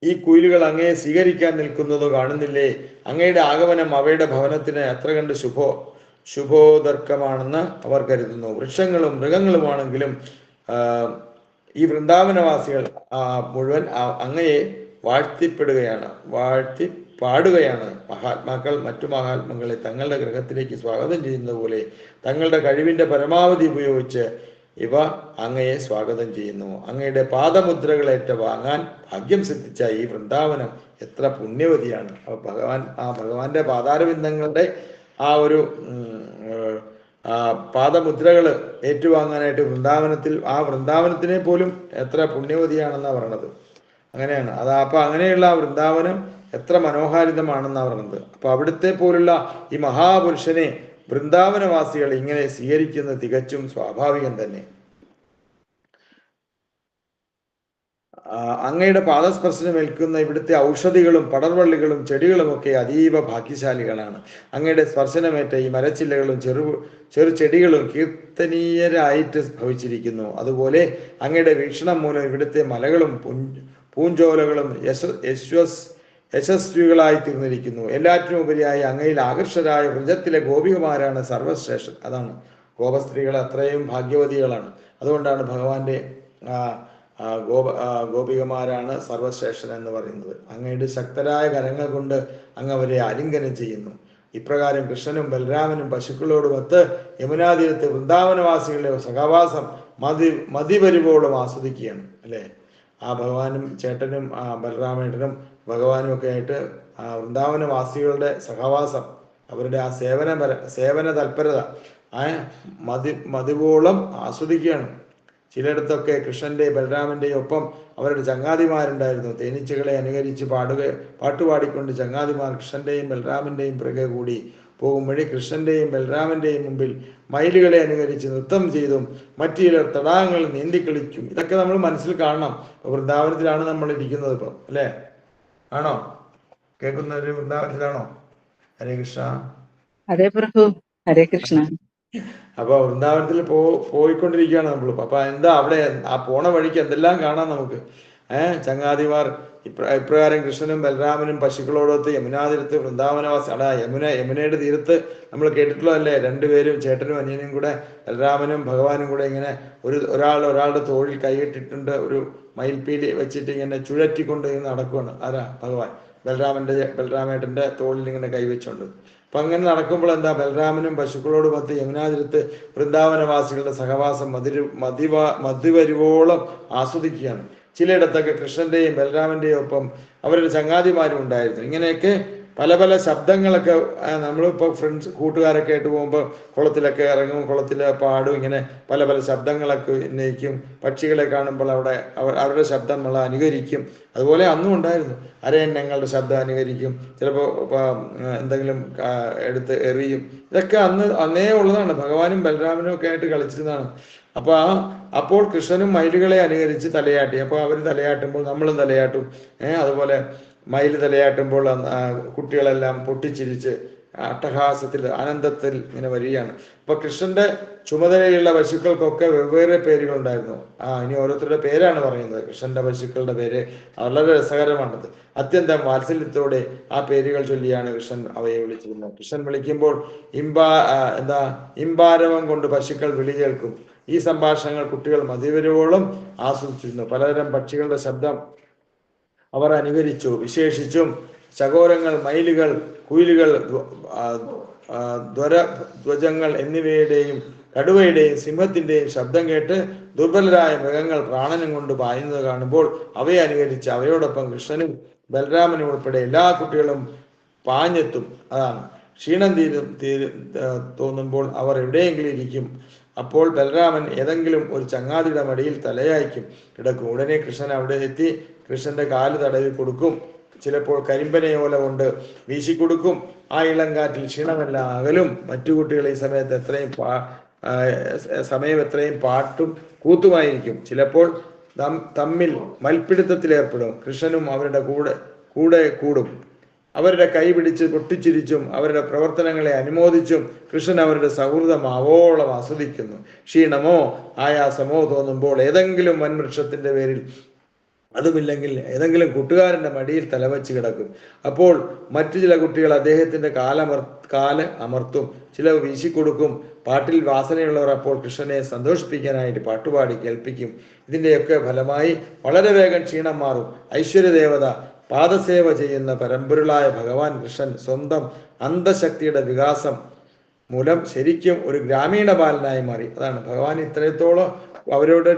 ഈ കുയിലുകൾ അങ്ങയെ സ്വീകരിക്കാൻ നിൽക്കുന്നത് കാണുന്നില്ലേ? അങ്ങയുടെ ആഗമനം അവയുടെ ഭവനത്തിന് എത്ര കണ്ട് ശുഭോദർക്കമാണെന്ന് അവർ കരുതുന്നു. വൃക്ഷങ്ങളും മൃഗങ്ങളുമാണെങ്കിലും ഈ വൃന്ദാവനവാസികൾ മുഴുവൻ അങ്ങയെ പാടുകയാണ്. മഹാത്മാക്കൾ മറ്റു മഹാത്മാക്കളെ തങ്ങളുടെ ഗൃഹത്തിലേക്ക് സ്വാഗതം ചെയ്യുന്നത് പോലെ തങ്ങളുടെ കഴിവിന്റെ പരമാവധി ഉപയോഗിച്ച് ഇവ അങ്ങയെ സ്വാഗതം ചെയ്യുന്നു. അങ്ങയുടെ പാദമുദ്രകളേറ്റ വാങ്ങാൻ ഭാഗ്യം സിദ്ധിച്ച ഈ വൃന്ദാവനം എത്ര പുണ്യവതിയാണ്. ഭഗവാന്റെ പാതാരബിന്ദങ്ങളുടെ ആ ഒരു പാദമുദ്രകൾ ഏറ്റുവാങ്ങാനായിട്ട് ആ വൃന്ദാവനത്തിനെ പോലും എത്ര പുണ്യവതിയാണെന്നാണ് പറയണത്. അങ്ങനെയാണ് അത്. അപ്പൊ അങ്ങനെയുള്ള ആ വൃന്ദാവനം എത്ര മനോഹാരിതമാണെന്നാണ് പറയുന്നത്. അപ്പൊ അവിടുത്തെ പോലുള്ള ഈ മഹാപുരുഷനെ വൃന്ദാവനവാസികൾ ഇങ്ങനെ സ്വീകരിക്കുന്നത് തികച്ചും സ്വാഭാവികം തന്നെ. അങ്ങയുടെ പാദസ്പർശനമേൽക്കുന്ന ഇവിടുത്തെ ഔഷധികളും പടർവള്ളികളും ചെടികളും ഒക്കെ അതീവ ഭാഗ്യശാലികളാണ്. അങ്ങയുടെ സ്പർശനമേറ്റ ഈ മരച്ചില്ലകളും ചെറു ചെടികളും കീർത്തനീയരായിട്ട് ഭവിച്ചിരിക്കുന്നു. അതുപോലെ അങ്ങയുടെ വീക്ഷണം മൂലം ഇവിടുത്തെ മലകളും പൂഞ്ചോലകളും യശസ്വികളായി തീർന്നിരിക്കുന്നു. എല്ലാറ്റിനും ഉപരിയായി അങ്ങയിൽ ആകർഷരായ വൃജത്തിലെ ഗോപികമാരാണ് സർവശ്രേഷ്ഠ. അതാണ്, ഗോപസ്ത്രീകൾ അത്രയും ഭാഗ്യവതികളാണ്. അതുകൊണ്ടാണ് ഭഗവാന്റെ ഗോപികമാരാണ് സർവശ്രേഷ്ഠൻ എന്ന് പറയുന്നത്. അങ്ങയുടെ ശക്തരായ കരങ്ങൾ കൊണ്ട് അങ്ങ് അവരെ ആലിംഗനം ചെയ്യുന്നു. ഇപ്രകാരം കൃഷ്ണനും ബലരാമനും പശുക്കളോടുമൊത്ത് യമുനാതീരത്ത് വൃന്ദാവനവാസികളുടെ സഹവാസം മതിവരുവോളം ആസ്വദിക്കുകയാണ്, അല്ലേ? ആ ഭഗവാനും ചേട്ടനും ബലരാമേട്ടനും ഭഗവാനും ഒക്കെ ആയിട്ട് വൃന്ദാവനവാസികളുടെ സഹവാസം, അവരുടെ ആ സേവന തൽപരത മതിവോളം ആസ്വദിക്കുകയാണ്. ചിലയിടത്തൊക്കെ കൃഷ്ണന്റെയും ബലരാമന്റെയും ഒപ്പം അവരുടെ ചങ്ങാതിമാരുണ്ടായിരുന്നു. തേനീച്ചകളെ അനുകരിച്ച് പാട്ടുപാടിക്കൊണ്ട് ചങ്ങാതിമാർ കൃഷ്ണന്റെയും ബലരാമന്റെയും പിറകെ കൂടി പോകും വഴി കൃഷ്ണന്റെയും ബലരാമന്റെയും മുമ്പിൽ മയിലുകളെ അനുകരിച്ച് നൃത്തം ചെയ്തും മറ്റു ചിലർ തടാകങ്ങളിൽ നീന്തിക്കളിക്കും. ഇതൊക്കെ നമ്മൾ മനസ്സിൽ കാണണം. വൃന്ദാവനത്തിലാണ് നമ്മൾ ഇരിക്കുന്നത് ഇപ്പം, അല്ലേ? ആണോ? കേൾക്കുന്നവര് വൃന്ദാവനത്തിലാണോ? ഹരേ കൃഷ്ണ. അതെ പ്രഭു, ഹരേ കൃഷ്ണ. അപ്പൊ വൃന്ദാവനത്തിൽ പോയിക്കൊണ്ടിരിക്കുകയാണ് നമ്മളിപ്പോ. അപ്പൊ എന്താ അവിടെ ആ പോണ വഴിക്ക് എന്തെല്ലാം കാണാം നമുക്ക്. ചങ്ങാതിമാർ ഇപ്രകാരം കൃഷ്ണനും ബലരാമനും പശുക്കളോടൊത്ത് യമുനാതീരത്ത് വൃന്ദാവനവാസി യമുനയുടെ തീരത്ത് നമ്മൾ കേട്ടിട്ടുള്ളതല്ലേ, രണ്ടുപേരും ചേട്ടനും അനിയനും കൂടെ ബലരാമനും ഭഗവാനും കൂടെ ഇങ്ങനെ ഒരാളുടെ തോളിൽ കൈയിട്ടിട്ടുണ്ട്, ഒരു മയിൽപ്പീലി വെച്ചിട്ട് ഇങ്ങനെ ചുഴറ്റിക്കൊണ്ട് ഇങ്ങനെ നടക്കുകയാണ്. ആരാ? ഭഗവാൻ. ബലരാമേട്ടന്റെ തോളിൽ ഇങ്ങനെ കൈവച്ചുണ്ട്. അപ്പൊ അങ്ങനെ നടക്കുമ്പോൾ എന്താ, ബലരാമനും പശുക്കളോട് മത്ത് യമുനാതിരത്ത് വൃന്ദാവനവാസികളുടെ സഹവാസം മതിവരുവോളം ആസ്വദിക്കുകയാണ്. ചിലയിടത്തൊക്കെ കൃഷ്ണന്റെയും ബലരാമന്റെയും ഒപ്പം അവരുടെ ചങ്ങാതിമാരും ഉണ്ടായിരുന്നു. ഇങ്ങനെയൊക്കെ പല പല ശബ്ദങ്ങളൊക്കെ നമ്മളിപ്പോൾ കൂട്ടുകാരൊക്കെ ആയിട്ട് പോകുമ്പോൾ കുളത്തിലൊക്കെ ഇറങ്ങും, കുളത്തിൽ പാടും, ഇങ്ങനെ പല പല ശബ്ദങ്ങളൊക്കെ ഉന്നയിക്കും. പക്ഷികളെ കാണുമ്പോൾ അവരുടെ ശബ്ദം നമ്മൾ അനുകരിക്കും. അതുപോലെ അന്നും ഉണ്ടായിരുന്നു. അരയന്നങ്ങളുടെ ശബ്ദം അനുകരിക്കും, ചിലപ്പോൾ എന്തെങ്കിലും എടുത്ത് എറിയും. ഇതൊക്കെ അന്നേ ഉള്ളതാണ്. ഭഗവാനും ബലരാമനും ഒക്കെ ആയിട്ട് കളിച്ചിരുന്നതാണ്. അപ്പോൾ കൃഷ്ണനും മയിലുകളെ അനുകരിച്ച് തലയാട്ടി. അപ്പോൾ അവർ തലയാട്ടുമ്പോൾ നമ്മളും തലയാട്ടും. അതുപോലെ മയിൽ തലയാട്ടുമ്പോൾ കുട്ടികളെല്ലാം പൊട്ടിച്ചിരിച്ച് അട്ടഹാസത്തിൽ ആനന്ദത്തിൽ ഇങ്ങനെ വരികയാണ്. അപ്പൊ കൃഷ്ണന്റെ ചുമതലയുള്ള പശുക്കൾക്കൊക്കെ വെവ്വേറെ പേരുകളുണ്ടായിരുന്നു. ഇനി ഓരോരുത്തരുടെ പേരാണ് പറയുന്നത്. കൃഷ്ണന്റെ പശുക്കളുടെ പേര് വളരെ രസകരമാണത്. അത്യന്തം വാത്സല്യത്തോടെ ആ പേരുകൾ ചൊല്ലിയാണ് കൃഷ്ണൻ അവയെ വിളിച്ചിരുന്നത്. കൃഷ്ണൻ വിളിക്കുമ്പോൾ ഇമ്പാരവം കൊണ്ട് പശുക്കൾ വിളി കേൾക്കും. ഈ സംഭാഷണങ്ങൾ കുട്ടികൾ മതിവരുവോളം ആസ്വദിച്ചിരുന്നു. പലതരം പക്ഷികളുടെ ശബ്ദം അവർ അനുകരിച്ചു. വിശേഷിച്ചും ചകോരങ്ങൾ, മയിലുകൾ, കുയിലുകൾ, ധ്വജങ്ങൾ എന്നിവയുടെയും കടുവയുടെയും സിംഹത്തിന്റെയും ശബ്ദം കേട്ട് ദുർബലരായ മൃഗങ്ങൾ പ്രാണനും കൊണ്ട് പായുന്നത് കാണുമ്പോൾ അവയെ അനുകരിച്ച് അവയോടൊപ്പം കൃഷ്ണനും ബലരാമനും ഉൾപ്പെടെ എല്ലാ കുട്ടികളും പാഞ്ഞെത്തും. അതാണ് ക്ഷീണം തോന്നുമ്പോൾ അവർ എവിടെയെങ്കിലും ഇരിക്കും. അപ്പോൾ ബലരാമൻ ഏതെങ്കിലും ഒരു ചങ്ങാതിയുടെ മടിയിൽ തലയായിക്കും കിടക്കും. ഉടനെ കൃഷ്ണൻ അവിടെ എത്തി കൃഷ്ണന്റെ കാല് തടവി കൊടുക്കും. ചിലപ്പോൾ കരിമ്പനയോല കൊണ്ട് വീശിക്കൊടുക്കും. ആ ഇളങ്കാറ്റിൽ ക്ഷീണമെല്ലാം അകലും. മറ്റു കുട്ടികൾ ഈ സമയത്ത് എത്രയും പാട്ടും കൂത്തുമായിരിക്കും. ചിലപ്പോൾ തമ്മിൽ മൽപ്പിടുത്തത്തിലേർപ്പെടും. കൃഷ്ണനും അവരുടെ കൂടെ കൂടും. അവരുടെ കൈ പിടിച്ച് പൊട്ടിച്ചിരിച്ചും അവരുടെ പ്രവർത്തനങ്ങളെ അനുമോദിച്ചും കൃഷ്ണൻ അവരുടെ സൗഹൃദം ആവോളം ആസ്വദിക്കുന്നു. ക്ഷീണമോ ആയാസമോ തോന്നുമ്പോൾ ഏതെങ്കിലും വൻവൃക്ഷത്തിന്റെ പേരിൽ, അതുമില്ലെങ്കിൽ ഏതെങ്കിലും കൂട്ടുകാരന്റെ മടിയിൽ തലവച്ച് കിടക്കും. അപ്പോൾ മറ്റു ചില കുട്ടികൾ അദ്ദേഹത്തിന്റെ കാല് അമർത്തും, ചില വീശിക്കൊടുക്കും. പാട്ടിൽ വാസനയുള്ളവർ അപ്പോൾ കൃഷ്ണനെ സന്തോഷിപ്പിക്കാനായിട്ട് പാട്ടുപാടി കേൾപ്പിക്കും. ഇതിന്റെയൊക്കെ ഫലമായി വളരെ വേഗം ക്ഷീണം മാറും. ഐശ്വര്യദേവത പാദസേവ ചെയ്യുന്ന പരമ്പൊരുളായ ഭഗവാൻ കൃഷ്ണൻ സ്വന്തം അന്തശക്തിയുടെ വികാസം മൂലം ശരിക്കും ഒരു ഗ്രാമീണ ബാലനായി മാറി. അതാണ് ഭഗവാൻ ഇത്രത്തോളം അവരോട്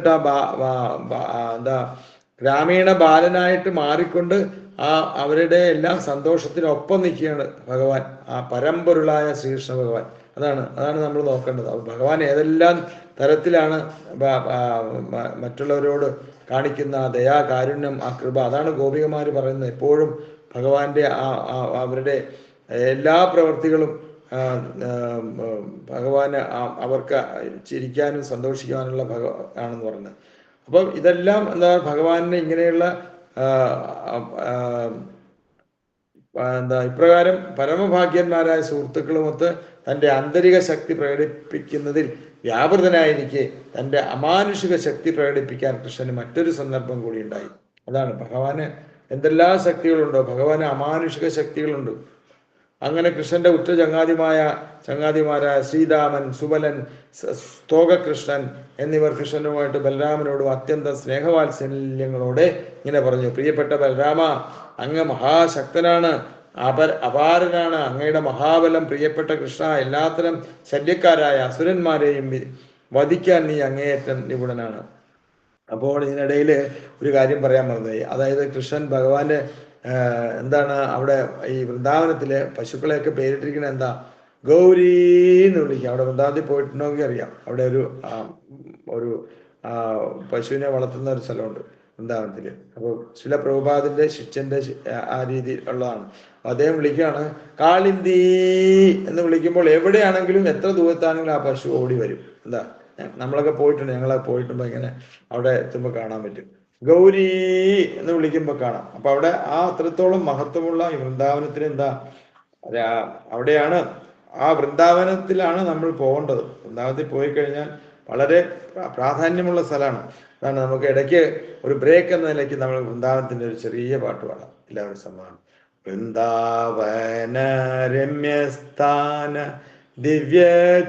ഗ്രാമീണ ബാലനായിട്ട് മാറിക്കൊണ്ട് അവരുടെ എല്ലാം സന്തോഷത്തിനൊപ്പം നിൽക്കുകയാണ് ഭഗവാൻ, ആ പരമ്പൊരുളായ ശ്രീകൃഷ്ണ ഭഗവാൻ. അതാണ് നമ്മൾ നോക്കേണ്ടത്. ഭഗവാൻ ഏതെല്ലാം തരത്തിലാണ് മറ്റുള്ളവരോട് കാണിക്കുന്ന ദയാ, കാരുണ്യം, ആ കൃപ, അതാണ് ഗോപികമാര് പറയുന്നത്. എപ്പോഴും ഭഗവാന്റെ അവരുടെ എല്ലാ പ്രവൃത്തികളും ഭഗവാന് അവർക്ക് ചിരിക്കാനും സന്തോഷിക്കാനുള്ള ആണെന്ന് പറയുന്നത്. അപ്പം ഇതെല്ലാം ഭഗവാനെ ഇങ്ങനെയുള്ള ഇപ്രകാരം പരമഭാഗ്യന്മാരായ സുഹൃത്തുക്കളുമൊത്ത് തൻ്റെ ആന്തരിക ശക്തി പ്രകടിപ്പിക്കുന്നതിൽ വ്യാപൃതനായിരിക്കെ തൻ്റെ അമാനുഷിക ശക്തി പ്രകടിപ്പിക്കാൻ കൃഷ്ണന് മറ്റൊരു സന്ദർഭം കൂടി ഉണ്ടായി. അതാണ് ഭഗവാന് എന്തെല്ലാം ശക്തികളുണ്ടോ, ഭഗവാന് അമാനുഷിക ശക്തികളുണ്ട്. അങ്ങനെ കൃഷ്ണന്റെ ഉറ്റ ചങ്ങാതിമാരായ ശ്രീരാമൻ, സുബലൻ, സ്തോകകൃഷ്ണൻ എന്നിവർ കൃഷ്ണനുമായിട്ട് ബലരാമനോടും അത്യന്തം സ്നേഹവാത്സല്യങ്ങളോടെ ഇങ്ങനെ പറഞ്ഞു: പ്രിയപ്പെട്ട ബലരാമ, അങ്ങ് മഹാശക്തനാണ്, അപാരനാണ്. അങ്ങയുടെ മഹാബലം പ്രിയപ്പെട്ട കൃഷ്ണ എല്ലാത്തരം ശല്യക്കാരായ അസുരന്മാരെയും വധിക്കാൻ നീ അങ്ങേയറ്റം നിപുണനാണ്. അപ്പോൾ ഇതിനിടയിൽ ഒരു കാര്യം പറയാൻ മറന്നുപോയി. അതായത് കൃഷ്ണൻ ഭഗവാന്റെ എന്താണ് അവിടെ ഈ വൃന്ദാവനത്തിലെ പശുക്കളെയൊക്കെ പേരിട്ടിരിക്കുന്നത് എന്താ? ഗൗരി എന്ന് വിളിക്കുക. അവിടെ വൃന്ദാവനത്തിൽ പോയിട്ടുണ്ടെങ്കിൽ അറിയാം. അവിടെ ഒരു പശുവിനെ വളർത്തുന്ന ഒരു സ്ഥലമുണ്ട് വൃന്ദാവനത്തില്. അപ്പോൾ ശില പ്രഭുപാദിന്റെ ശിഷ്യന്റെ ആ രീതിയിൽ ഉള്ളതാണ്. അദ്ദേഹം വിളിക്കുകയാണ് കാളിന്തി എന്ന് വിളിക്കുമ്പോൾ എവിടെയാണെങ്കിലും എത്ര ദൂരത്താണെങ്കിലും ആ പശു ഓടി വരും. എന്താ, നമ്മളൊക്കെ പോയിട്ടുണ്ട്, ഞങ്ങളൊക്കെ പോയിട്ടുമ്പോ ഇങ്ങനെ അവിടെ എത്തുമ്പോൾ കാണാൻ പറ്റും. ഗൗരി എന്ന് വിളിക്കുമ്പോൾ കാണാം. അപ്പൊ അവിടെ ആ അത്രത്തോളം മഹത്വമുള്ള ഈ വൃന്ദാവനത്തിന് എന്താ അവിടെയാണ്, ആ വൃന്ദാവനത്തിലാണ് നമ്മൾ പോകേണ്ടത്. വൃന്ദാവനത്തിൽ പോയി കഴിഞ്ഞാൽ വളരെ പ്രാധാന്യമുള്ള സ്ഥലമാണ്. അതാണ് നമുക്ക് ഇടയ്ക്ക് ഒരു ബ്രേക്ക് എന്ന നിലയ്ക്ക് നമ്മൾ വൃന്ദാവനത്തിന്റെ ഒരു ചെറിയ പാട്ട് പാടാം എല്ലാവരും സമ്മാനം. വൃന്ദാവന രമ്യസ്ഥാന ദിവ്യ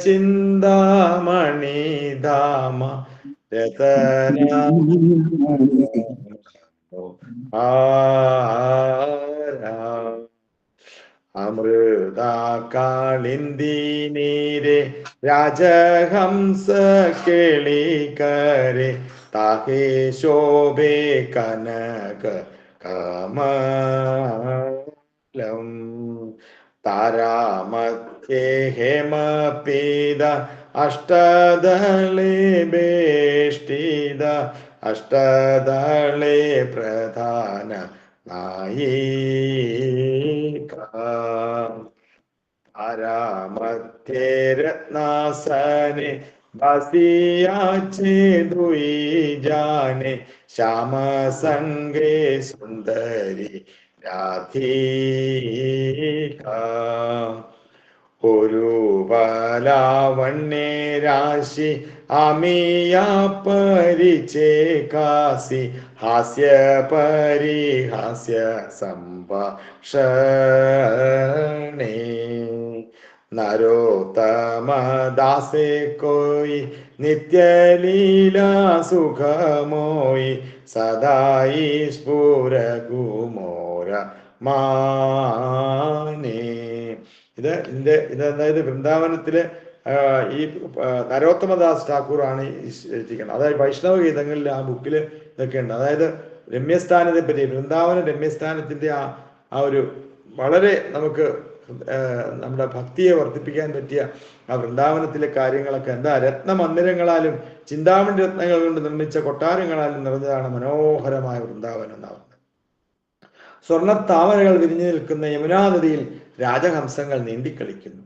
ചിന്താമണി ധാമ രതന അമൃത കാളിന്തി നീരെ രാജഹംസ കേളിക്കരെ താഹേ ശോഭേ കനക കമലം താരാമധ്യേ ഹേമപീത അഷ്ടദളേ ബേഷ്ടിത അഷ്ടദളേ പ്രധാന നായിക താരാമധ്യേ രത്നാസനെ ബസിയാച്ചേ ദുയി ജാനെ ശ്യാമ സംഗേ സുന്ദരി രാധിക ഒരു ബലാവണ്യേ രാശി അമിയാ പരിചേ കാസി ഹാസ്യ പരിഹാസ്യ സംഭാഷണേ നരോത്തമദാസേ കോയി നിത്യലീലാ സുഖമോയി സദായി സ്ഫുരകുമോര മാനേ. അതായത് വൃന്ദാവനത്തില് ഈ നരോത്തമദാസ് ഠാക്കൂറാണ് എഴുതിക്കുന്നത്. അതായത് വൈഷ്ണവ ഗീതങ്ങളിൽ ആ ബുക്കിൽ ഇതൊക്കെ ഉണ്ട്. അതായത് രമ്യസ്ഥാനത്തെ പറ്റി, വൃന്ദാവന രമ്യസ്ഥാനത്തിന്റെ ആ ഒരു വളരെ നമുക്ക് നമ്മുടെ ഭക്തിയെ വർദ്ധിപ്പിക്കാൻ പറ്റിയ ആ വൃന്ദാവനത്തിലെ കാര്യങ്ങളൊക്കെ എന്താ രത്നമന്ദിരങ്ങളാലും ചിന്താമണി രത്നങ്ങൾ കൊണ്ട് നിർമ്മിച്ച കൊട്ടാരങ്ങളാലും നിറഞ്ഞതാണ് മനോഹരമായ വൃന്ദാവനം എന്നാവുന്നത്. സ്വർണ്ണത്താമരകൾ വിരിഞ്ഞു നിൽക്കുന്ന യമുനാ നദിയിൽ രാജഹംസങ്ങൾ നീന്തിക്കളിക്കുന്നു.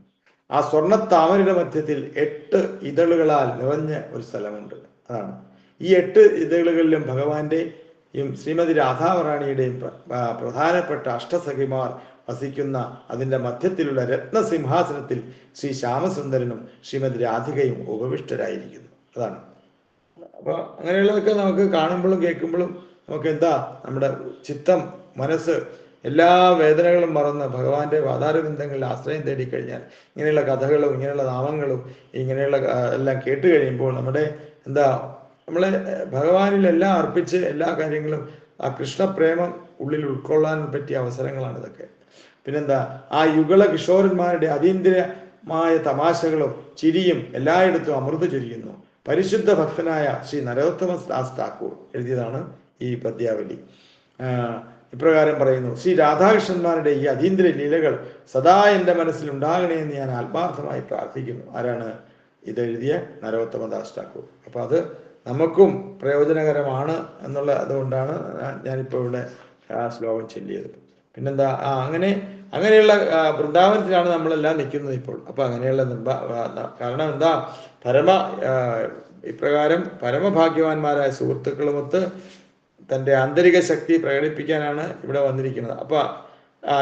ആ സ്വർണ്ണത്താമരയുടെ മധ്യത്തിൽ 8 ഇതളുകളാൽ നിറഞ്ഞ ഒരു സ്ഥലമുണ്ട്. അതാണ് ഈ 8 ഇതളുകളിലും ഭഗവാന്റെയും ശ്രീമതി രാധാറാണിയുടെയും പ്രധാനപ്പെട്ട അഷ്ടസഖിമാർ വസിക്കുന്ന അതിൻ്റെ മധ്യത്തിലുള്ള രത്നസിംഹാസനത്തിൽ ശ്രീ ശ്യാമസുന്ദരനും ശ്രീമതി രാധികയും ഉപവിഷ്ടരായിരിക്കുന്നു. അതാണ്. അപ്പൊ അങ്ങനെയുള്ളതൊക്കെ നമുക്ക് കാണുമ്പോഴും കേൾക്കുമ്പോഴും നമുക്ക് എന്താ, നമ്മുടെ ചിത്തം, മനസ്സ് എല്ലാ വേദനകളും മറന്ന് ഭഗവാന്റെ പാതാരബിന്ദങ്ങളിൽ ആശ്രയം തേടിക്കഴിഞ്ഞാൽ ഇങ്ങനെയുള്ള കഥകളും ഇങ്ങനെയുള്ള നാമങ്ങളും ഇങ്ങനെയുള്ള എല്ലാം കേട്ട് കഴിയുമ്പോൾ നമ്മുടെ എന്താ, നമ്മളെ ഭഗവാനിൽ എല്ലാം അർപ്പിച്ച് എല്ലാ കാര്യങ്ങളും ആ കൃഷ്ണപ്രേമം ഉള്ളിൽ ഉൾക്കൊള്ളാൻ പറ്റിയ അവസരങ്ങളാണ് ഇതൊക്കെ. പിന്നെന്താ, ആ യുഗള കിഷോരന്മാരുടെ അതീന്ദ്രിയമായ തമാശകളും ചിരിയും എല്ലായിടത്തും അമൃത് ചൊരിയുന്നു. പരിശുദ്ധ ഭക്തനായ ശ്രീ നരോത്തമദാസ് ഠാക്കൂർ എഴുതിയതാണ് ഈ പദ്യാവലി. ഇപ്രകാരം പറയുന്നു: ശ്രീ രാധാകൃഷ്ണന്മാരുടെ ഈ അതീന്ദ്രിയ ലീലകൾ സദാ എൻ്റെ മനസ്സിൽ ഉണ്ടാകണേ എന്ന് ഞാൻ ആത്മാർത്ഥമായി പ്രാർത്ഥിക്കുന്നു. ആരാണ് ഇതെഴുതിയ? നരോത്തമദാസ് ഠാക്കൂർ. അപ്പൊ അത് നമുക്കും പ്രയോജനകരമാണ് എന്നുള്ള അതുകൊണ്ടാണ് ഞാനിപ്പോൾ ഇവിടെ ആ ശ്ലോകം ചൊല്ലിയത്. പിന്നെന്താ, അങ്ങനെയുള്ള വൃന്ദാവനത്തിലാണ് നമ്മളെല്ലാം നിൽക്കുന്നത് ഇപ്പോൾ. അപ്പൊ അങ്ങനെയുള്ള കാരണം എന്താ, ഇപ്രകാരം പരമഭാഗ്യവാന്മാരായ സുഹൃത്തുക്കളുമൊത്ത് തൻ്റെ ആന്തരിക ശക്തി പ്രകടിപ്പിക്കാനാണ് ഇവിടെ വന്നിരിക്കുന്നത്. അപ്പൊ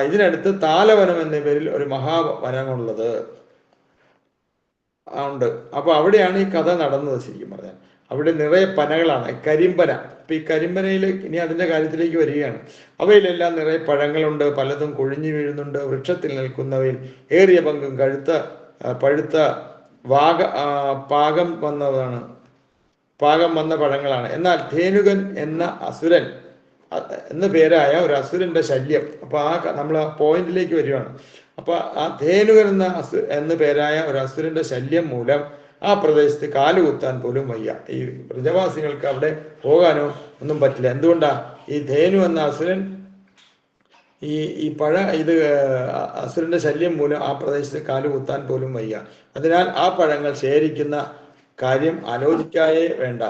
ഇതിനടുത്ത് താലവനം എന്ന പേരിൽ ഒരു മഹാവനമുള്ളത് ഉണ്ട്. അപ്പൊ അവിടെയാണ് ഈ കഥ നടന്നത്. ശരിക്കും പറഞ്ഞാൽ അവിടെ നിറയെ പനകളാണ്, കരിമ്പന. അപ്പൊ ഈ കരിമ്പനയിൽ ഇനി അതിന്റെ കാര്യത്തിലേക്ക് വരികയാണ്. അവയിലെല്ലാം നിറയെ പഴങ്ങളുണ്ട്, പലതും കൊഴിഞ്ഞു വീഴുന്നുണ്ട്. വൃക്ഷത്തിൽ നിൽക്കുന്നവയിൽ ഏറിയ പങ്കും പഴുത്ത പാകം വന്ന പഴങ്ങളാണ്. എന്നാൽ ധേനുകൻ എന്ന അസുരൻ എന്ന പേരായ ഒരു അസുരന്റെ ശല്യം. അപ്പൊ നമ്മൾ ആ പോയിന്റിലേക്ക് വരികയാണ്. അപ്പൊ ആ ധേനുകൻ എന്ന പേരായ ഒരു അസുരന്റെ ശല്യം മൂലം ആ പ്രദേശത്ത് കാലുകുത്താൻ പോലും വയ്യ. ഈ പ്രജവാസികൾക്ക് അവിടെ പോകാനോ ഒന്നും പറ്റില്ല. എന്തുകൊണ്ടാ? ഈ ധേനു എന്ന അസുരൻ അസുരന്റെ ശല്യം മൂലം ആ പ്രദേശത്ത് കാലുകുത്താൻ പോലും വയ്യ. അതിനാൽ ആ പഴങ്ങൾ ശേഖരിക്കുന്ന കാര്യം ആലോചിക്കായേ വേണ്ട.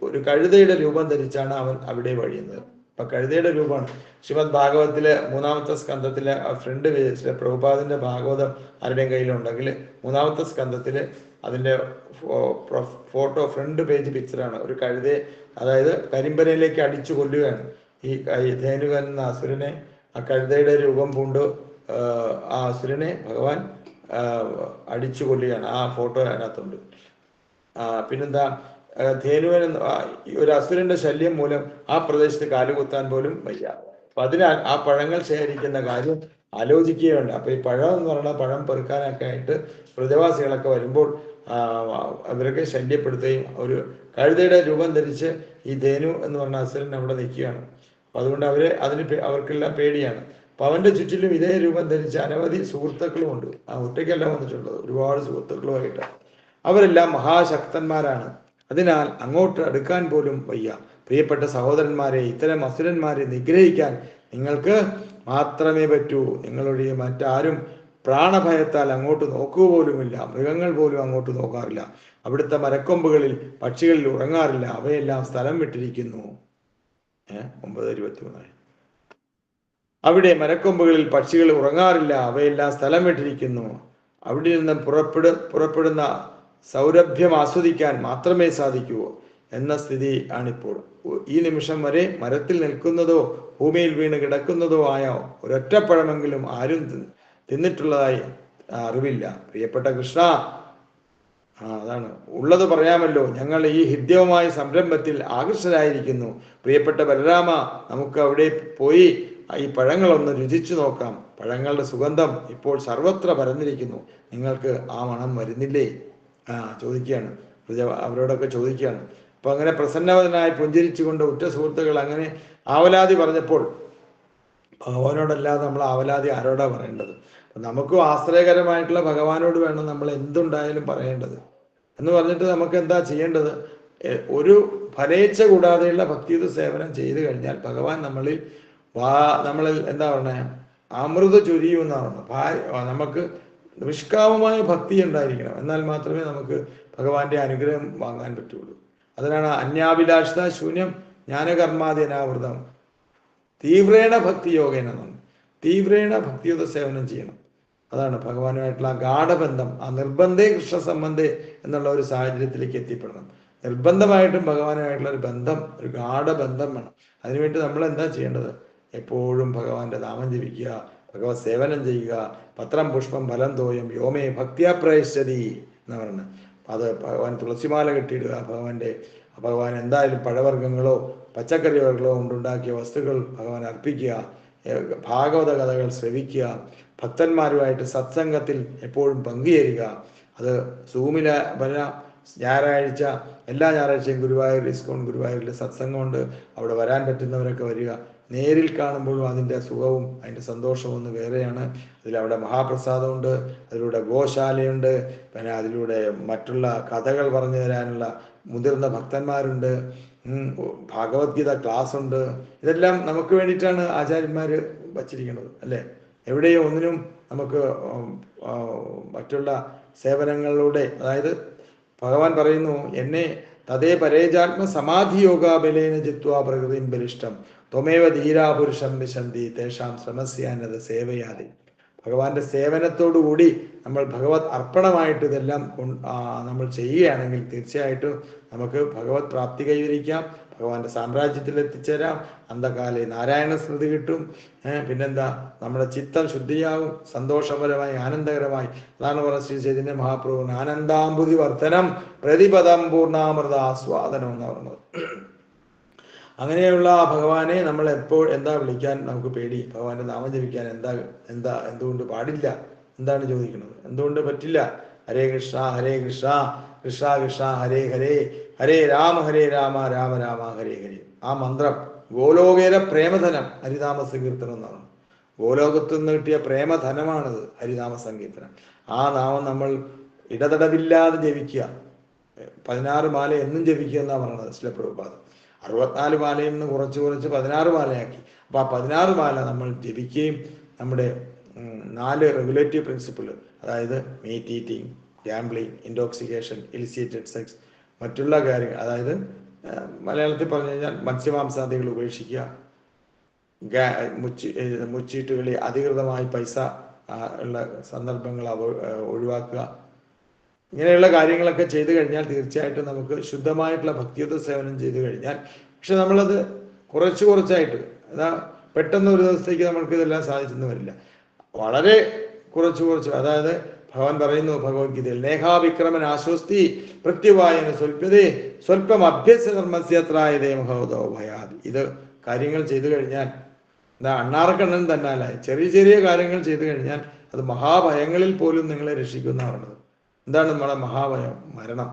ഒരു കഴുതയുടെ രൂപം ധരിച്ചാണ് അവൻ അവിടെ വഴിയുന്നത്. അപ്പൊ കഴുതയുടെ രൂപമാണ്. ശ്രീമദ് ഭാഗവത്തിലെ 3-ാമത്തെ സ്കന്ധത്തിലെ ഫ്രണ്ട് പേജിലെ പ്രഭുപാദിന്റെ ഭാഗവതം ആരുടെയും കയ്യിലുണ്ടെങ്കിൽ 3-ാമത്തെ സ്കന്ധത്തില് അതിന്റെ ഫോട്ടോ ഫ്രണ്ട് പേജ് പിക്ചറാണ്. ഒരു കഴുതയെ, അതായത് കരിമ്പനയിലേക്ക് അടിച്ചു കൊല്ലുകയാണ് ഈ ധേനുകൻ എന്ന അസുരനെ. ആ കഴുതയുടെ രൂപം പൂണ്ട് ആ അസുരനെ ഭഗവാൻ അടിച്ചു കൊല്ലുകയാണ്. ആ ഫോട്ടോ അതിനകത്തുണ്ട്. പിന്നെന്താ, ധേനുവൻ ഒരു അസുരന്റെ ശല്യം മൂലം ആ പ്രദേശത്ത് കാലുകുത്താൻ പോലും വയ്യ. അപ്പൊ അതിനാൽ ആ പഴങ്ങൾ ശേഖരിക്കുന്ന കാര്യം ആലോചിക്കുകയുണ്ട്. അപ്പൊ ഈ പഴം എന്ന് പറഞ്ഞാൽ പഴം പെറുക്കാനൊക്കെ ആയിട്ട് പ്രജവാസികളൊക്കെ വരുമ്പോൾ അവരൊക്കെ ശല്യപ്പെടുത്തുകയും ഒരു കഴുതയുടെ രൂപം ധരിച്ച് ഈ ധേനു എന്ന് പറഞ്ഞ അസുരൻ അവിടെ നിൽക്കുകയാണ്. അപ്പൊ അതുകൊണ്ട് അവർക്കെല്ലാം പേടിയാണ്. അപ്പൊ അവന്റെ ചുറ്റിലും ഇതേ രൂപം ധരിച്ച അനവധി സുഹൃത്തുക്കളുമുണ്ട്. ആ ഒറ്റയ്ക്കല്ല വന്നിട്ടുള്ളത്, ഒരുപാട് സുഹൃത്തുക്കളുമായിട്ട്. അവരെല്ലാം മഹാശക്തന്മാരാണ്. അതിനാൽ അങ്ങോട്ട് അടുക്കാൻ പോലും വയ്യ. പ്രിയപ്പെട്ട സഹോദരന്മാരെ, ഇത്തരം അസുരന്മാരെ നിഗ്രഹിക്കാൻ നിങ്ങൾക്ക് മാത്രമേ പറ്റൂ. നിങ്ങളൊഴികെ മറ്റാരും പ്രാണഭയത്താൽ അങ്ങോട്ട് നോക്കുക പോലുമില്ല. മൃഗങ്ങൾ പോലും അങ്ങോട്ട് നോക്കാറില്ല. അവിടുത്തെ മരക്കൊമ്പുകളിൽ പക്ഷികളിൽ ഉറങ്ങാറില്ല. അവയെല്ലാം സ്ഥലം വിട്ടിരിക്കുന്നു. 9:23. അവിടെ മരക്കൊമ്പുകളിൽ പക്ഷികൾ ഉറങ്ങാറില്ല, അവയെല്ലാം സ്ഥലം വിട്ടിരിക്കുന്നു. അവിടെ നിന്ന് പുറപ്പെടുന്ന സൗരഭ്യം ആസ്വദിക്കാൻ മാത്രമേ സാധിക്കൂ എന്ന സ്ഥിതി ആണിപ്പോൾ. ഈ നിമിഷം വരെ മരത്തിൽ നിൽക്കുന്നതോ ഭൂമിയിൽ വീണ് കിടക്കുന്നതോ ആയ ഒരൊറ്റപ്പഴമെങ്കിലും ആരും തിന്നിട്ടുള്ളതായി അറിവില്ല. പ്രിയപ്പെട്ട കൃഷ്ണ, അതാണ് ഉള്ളത് പറയാമല്ലോ. ഞങ്ങൾ ഈ ഹൃദ്യവുമായ സംരംഭത്തിൽ ആകർഷരായിരിക്കുന്നു. പ്രിയപ്പെട്ട ബലരാമ, നമുക്ക് അവിടെ പോയി ഈ പഴങ്ങളൊന്ന് രുചിച്ചു നോക്കാം. പഴങ്ങളുടെ സുഗന്ധം ഇപ്പോൾ സർവത്ര പരന്നിരിക്കുന്നു. നിങ്ങൾക്ക് ആ മണം വരുന്നില്ലേ? ചോദിക്കുകയാണ്. അവരോടൊക്കെ ചോദിക്കുകയാണ്. അപ്പൊ അങ്ങനെ പ്രസന്നവനായി പുഞ്ചിരിച്ചുകൊണ്ട് ഉറ്റ സുഹൃത്തുക്കൾ അങ്ങനെ ആവലാതി പറഞ്ഞപ്പോൾ ഭഗവാനോടല്ലാതെ നമ്മൾ ആവലാതി ആരോടാ പറയേണ്ടത്? നമുക്കും ആശ്രയകരമായിട്ടുള്ള ഭഗവാനോട് വേണം നമ്മൾ എന്തുണ്ടായാലും പറയേണ്ടത് എന്ന് പറഞ്ഞിട്ട് നമുക്ക് എന്താ ചെയ്യേണ്ടത്? ഒരു ഫലേച്ഛ കൂടാതെയുള്ള ഭക്തിയുത സേവനം ചെയ്തു കഴിഞ്ഞാൽ ഭഗവാൻ നമ്മളിൽ എന്താ പറഞ്ഞ അമൃത ചൊരിയുമെന്നാണ്. നമുക്ക് നിഷ്കാമമായ ഭക്തി ഉണ്ടായിരിക്കണം. എന്നാൽ മാത്രമേ നമുക്ക് ഭഗവാന്റെ അനുഗ്രഹം വാങ്ങാൻ പറ്റുള്ളൂ. അതിനാണ് അന്യാഭിലാഷിത ശൂന്യം ജ്ഞാനകർമാദിനാവൃതം തീവ്രേണ ഭക്തി യോഗേന. തീവ്രേണ ഭക്തിയുത സേവനം ചെയ്യണം. അതാണ് ഭഗവാനുമായിട്ടുള്ള ഗാഠബന്ധം. ആ നിർബന്ധേ കൃഷ്ണ സംബന്ധേ എന്നുള്ള ഒരു സാഹചര്യത്തിലേക്ക് എത്തിപ്പെടണം. നിർബന്ധമായിട്ടും ഭഗവാനുമായിട്ടുള്ള ഒരു ബന്ധം, ഒരു ഗാഠബന്ധം വേണം. അതിനുവേണ്ടി നമ്മൾ എന്താ ചെയ്യേണ്ടത്? എപ്പോഴും ഭഗവാന്റെ നാമം ജപിക്കുക, ഭഗവത് സേവനം ചെയ്യുക. പത്രം പുഷ്പം ഫലം തോയം യോമേ ഭക്തിയാ പ്രയശ്ചതി എന്ന് പറയുന്നത്. അത് ഭഗവാൻ തുളസിമാല കെട്ടിയിടുക. ഭഗവാൻ എന്തായാലും പഴവർഗ്ഗങ്ങളോ പച്ചക്കറി വർഗ്ഗങ്ങളോ കൊണ്ടുണ്ടാക്കിയ വസ്തുക്കൾ ഭഗവാൻ അർപ്പിക്കുക. ഭാഗവത കഥകൾ ശ്രവിക്കുക. ഭക്തന്മാരുമായിട്ട് സത്സംഗത്തിൽ എപ്പോഴും പങ്കുചേരുക. അത് സൂമിലെ ഞായറാഴ്ച, എല്ലാ ഞായറാഴ്ചയും ഗുരുവായൂർ ഇസ്കോൺ ഗുരുവായൂരിൽ സത്സംഗമുണ്ട്. അവിടെ വരാൻ പറ്റുന്നവരൊക്കെ വരിക. നേരിൽ കാണുമ്പോഴും അതിൻ്റെ സുഖവും അതിൻ്റെ സന്തോഷവും ഒന്ന് വേറെയാണ്. അതിലവിടെ മഹാപ്രസാദമുണ്ട്, അതിലൂടെ ഗോശാലയുണ്ട്, പിന്നെ അതിലൂടെ മറ്റുള്ള കഥകൾ പറഞ്ഞു തരാനുള്ള മുതിർന്ന ഭക്തന്മാരുണ്ട്, ഭഗവത്ഗീത ക്ലാസ് ഉണ്ട്. ഇതെല്ലാം നമുക്ക് വേണ്ടിയിട്ടാണ് ആചാര്യന്മാർ വച്ചിരിക്കുന്നത്, അല്ലേ? എവിടെയും ഒന്നിനും നമുക്ക് മറ്റുള്ള സേവനങ്ങളിലൂടെ, അതായത് ഭഗവാൻ പറയുന്നു, എന്നെ തതേ പരേജാത്മ സമാധി യോഗാബലേന ജിത്വാ പ്രകൃതിം ബലിഷ്ടം ത്വമേവ ധീരാപുരുഷം വിശന്തി തേഷാം ശ്രമസ്യാനത് സേവയാതി. ഭഗവാന്റെ സേവനത്തോടുകൂടി നമ്മൾ ഭഗവത് അർപ്പണമായിട്ട് ഇതെല്ലാം നമ്മൾ ചെയ്യുകയാണെങ്കിൽ തീർച്ചയായിട്ടും നമുക്ക് ഭഗവത് പ്രാപ്തി കൈവരിക്കാം, ഭഗവാന്റെ സാമ്രാജ്യത്തിൽ എത്തിച്ചേരാം. അന്ധകാലെ നാരായണ സ്മൃതി കിട്ടും. പിന്നെന്താ, നമ്മുടെ ചിത്തം ശുദ്ധിയാകും, സന്തോഷപരമായി ആനന്ദകരമായി. അതാണ് പറഞ്ഞ ശ്രീ ചൈതന്യ മഹാപ്രഭു ആനന്ദാംബുധി വർദ്ധനം പ്രതിപദം പൂർണ്ണാമൃത ആസ്വാദനം എന്ന് പറയുന്നത്. അങ്ങനെയുള്ള ഭഗവാനെ നമ്മൾ എന്താ വിളിക്കാൻ നമുക്ക് പേടി? ഭഗവാന്റെ നാമം ജപിക്കാൻ എന്തുകൊണ്ട് പാടില്ല? എന്താണ് ചോദിക്കുന്നത്? എന്തുകൊണ്ട് പറ്റില്ല? ഹരേ കൃഷ്ണ ഹരേ കൃഷ്ണ കൃഷ്ണ കൃഷ്ണ ഹരേ ഹരേ ഹരേ രാമ രാമ രാമ ഹരേ ഹരേ. ആ മന്ത്രം ഗോലോകേര പ്രേമധനം ഹരിനാമ സങ്കീർത്തനം എന്നാണ്. ഗോലോകത്തു നിന്ന് കിട്ടിയ പ്രേമധനമാണത് ഹരിനാമ സങ്കീർത്തനം. ആ നാമം നമ്മൾ ഇടതടവില്ലാതെ ജപിക്കുക. 16 മാല എന്നും ജപിക്കുക എന്നാണ് പറയുന്നത് ശ്രീല പ്രഭുപാദം. 64 മാലയിൽ നിന്ന് കുറച്ച് 16 മാലയാക്കി. അപ്പൊ ആ 16 മാല നമ്മൾ ജപിക്കുകയും നമ്മുടെ 4 റെഗുലേറ്റീവ് പ്രിൻസിപ്പിൾ, അതായത് meat eating, gambling, intoxication, illicit sex, മറ്റുള്ള കാര്യങ്ങൾ, അതായത് മലയാളത്തിൽ പറഞ്ഞു കഴിഞ്ഞാൽ മത്സ്യമാംസാദികൾ ഉപേക്ഷിക്കുക, മുച്ചീട്ടുകളി, അധികൃതമായി പൈസ ഉള്ള സന്ദർഭങ്ങൾ ഒഴിവാക്കുക. ഇങ്ങനെയുള്ള കാര്യങ്ങളൊക്കെ ചെയ്തു കഴിഞ്ഞാൽ തീർച്ചയായിട്ടും നമുക്ക് ശുദ്ധമായിട്ടുള്ള ഭക്തിയുത സേവനം ചെയ്തു കഴിഞ്ഞാൽ, പക്ഷെ നമ്മളത് കുറച്ചായിട്ട്, പെട്ടെന്ന് ഒരു ദിവസത്തേക്ക് നമ്മൾക്ക് ഇതെല്ലാം സാധിച്ചെന്ന് വരില്ല. വളരെ കുറച്ച്, അതായത് ഭഗവാൻ പറയുന്നു ഭഗവത്ഗീതയിൽ, നേഹാവിക്രമൻ ആശ്വസ്തി പ്രത്യുവായന സ്വൽപ്യതേ സ്വല്പം അഭ്യസ കർമ്മസ്യത്രായതേ മഹോദോ ഭയാദി. ഇത് കാര്യങ്ങൾ ചെയ്തു കഴിഞ്ഞാൽ, അണ്ണാറക്കണ്ണൻ തന്നാലായി ചെറിയ കാര്യങ്ങൾ ചെയ്തു കഴിഞ്ഞാൽ അത് മഹാഭയങ്ങളിൽ പോലും നിങ്ങളെ രക്ഷിക്കുന്ന പറഞ്ഞത്. എന്താണ് നമ്മളെ മഹാഭയം? മരണം.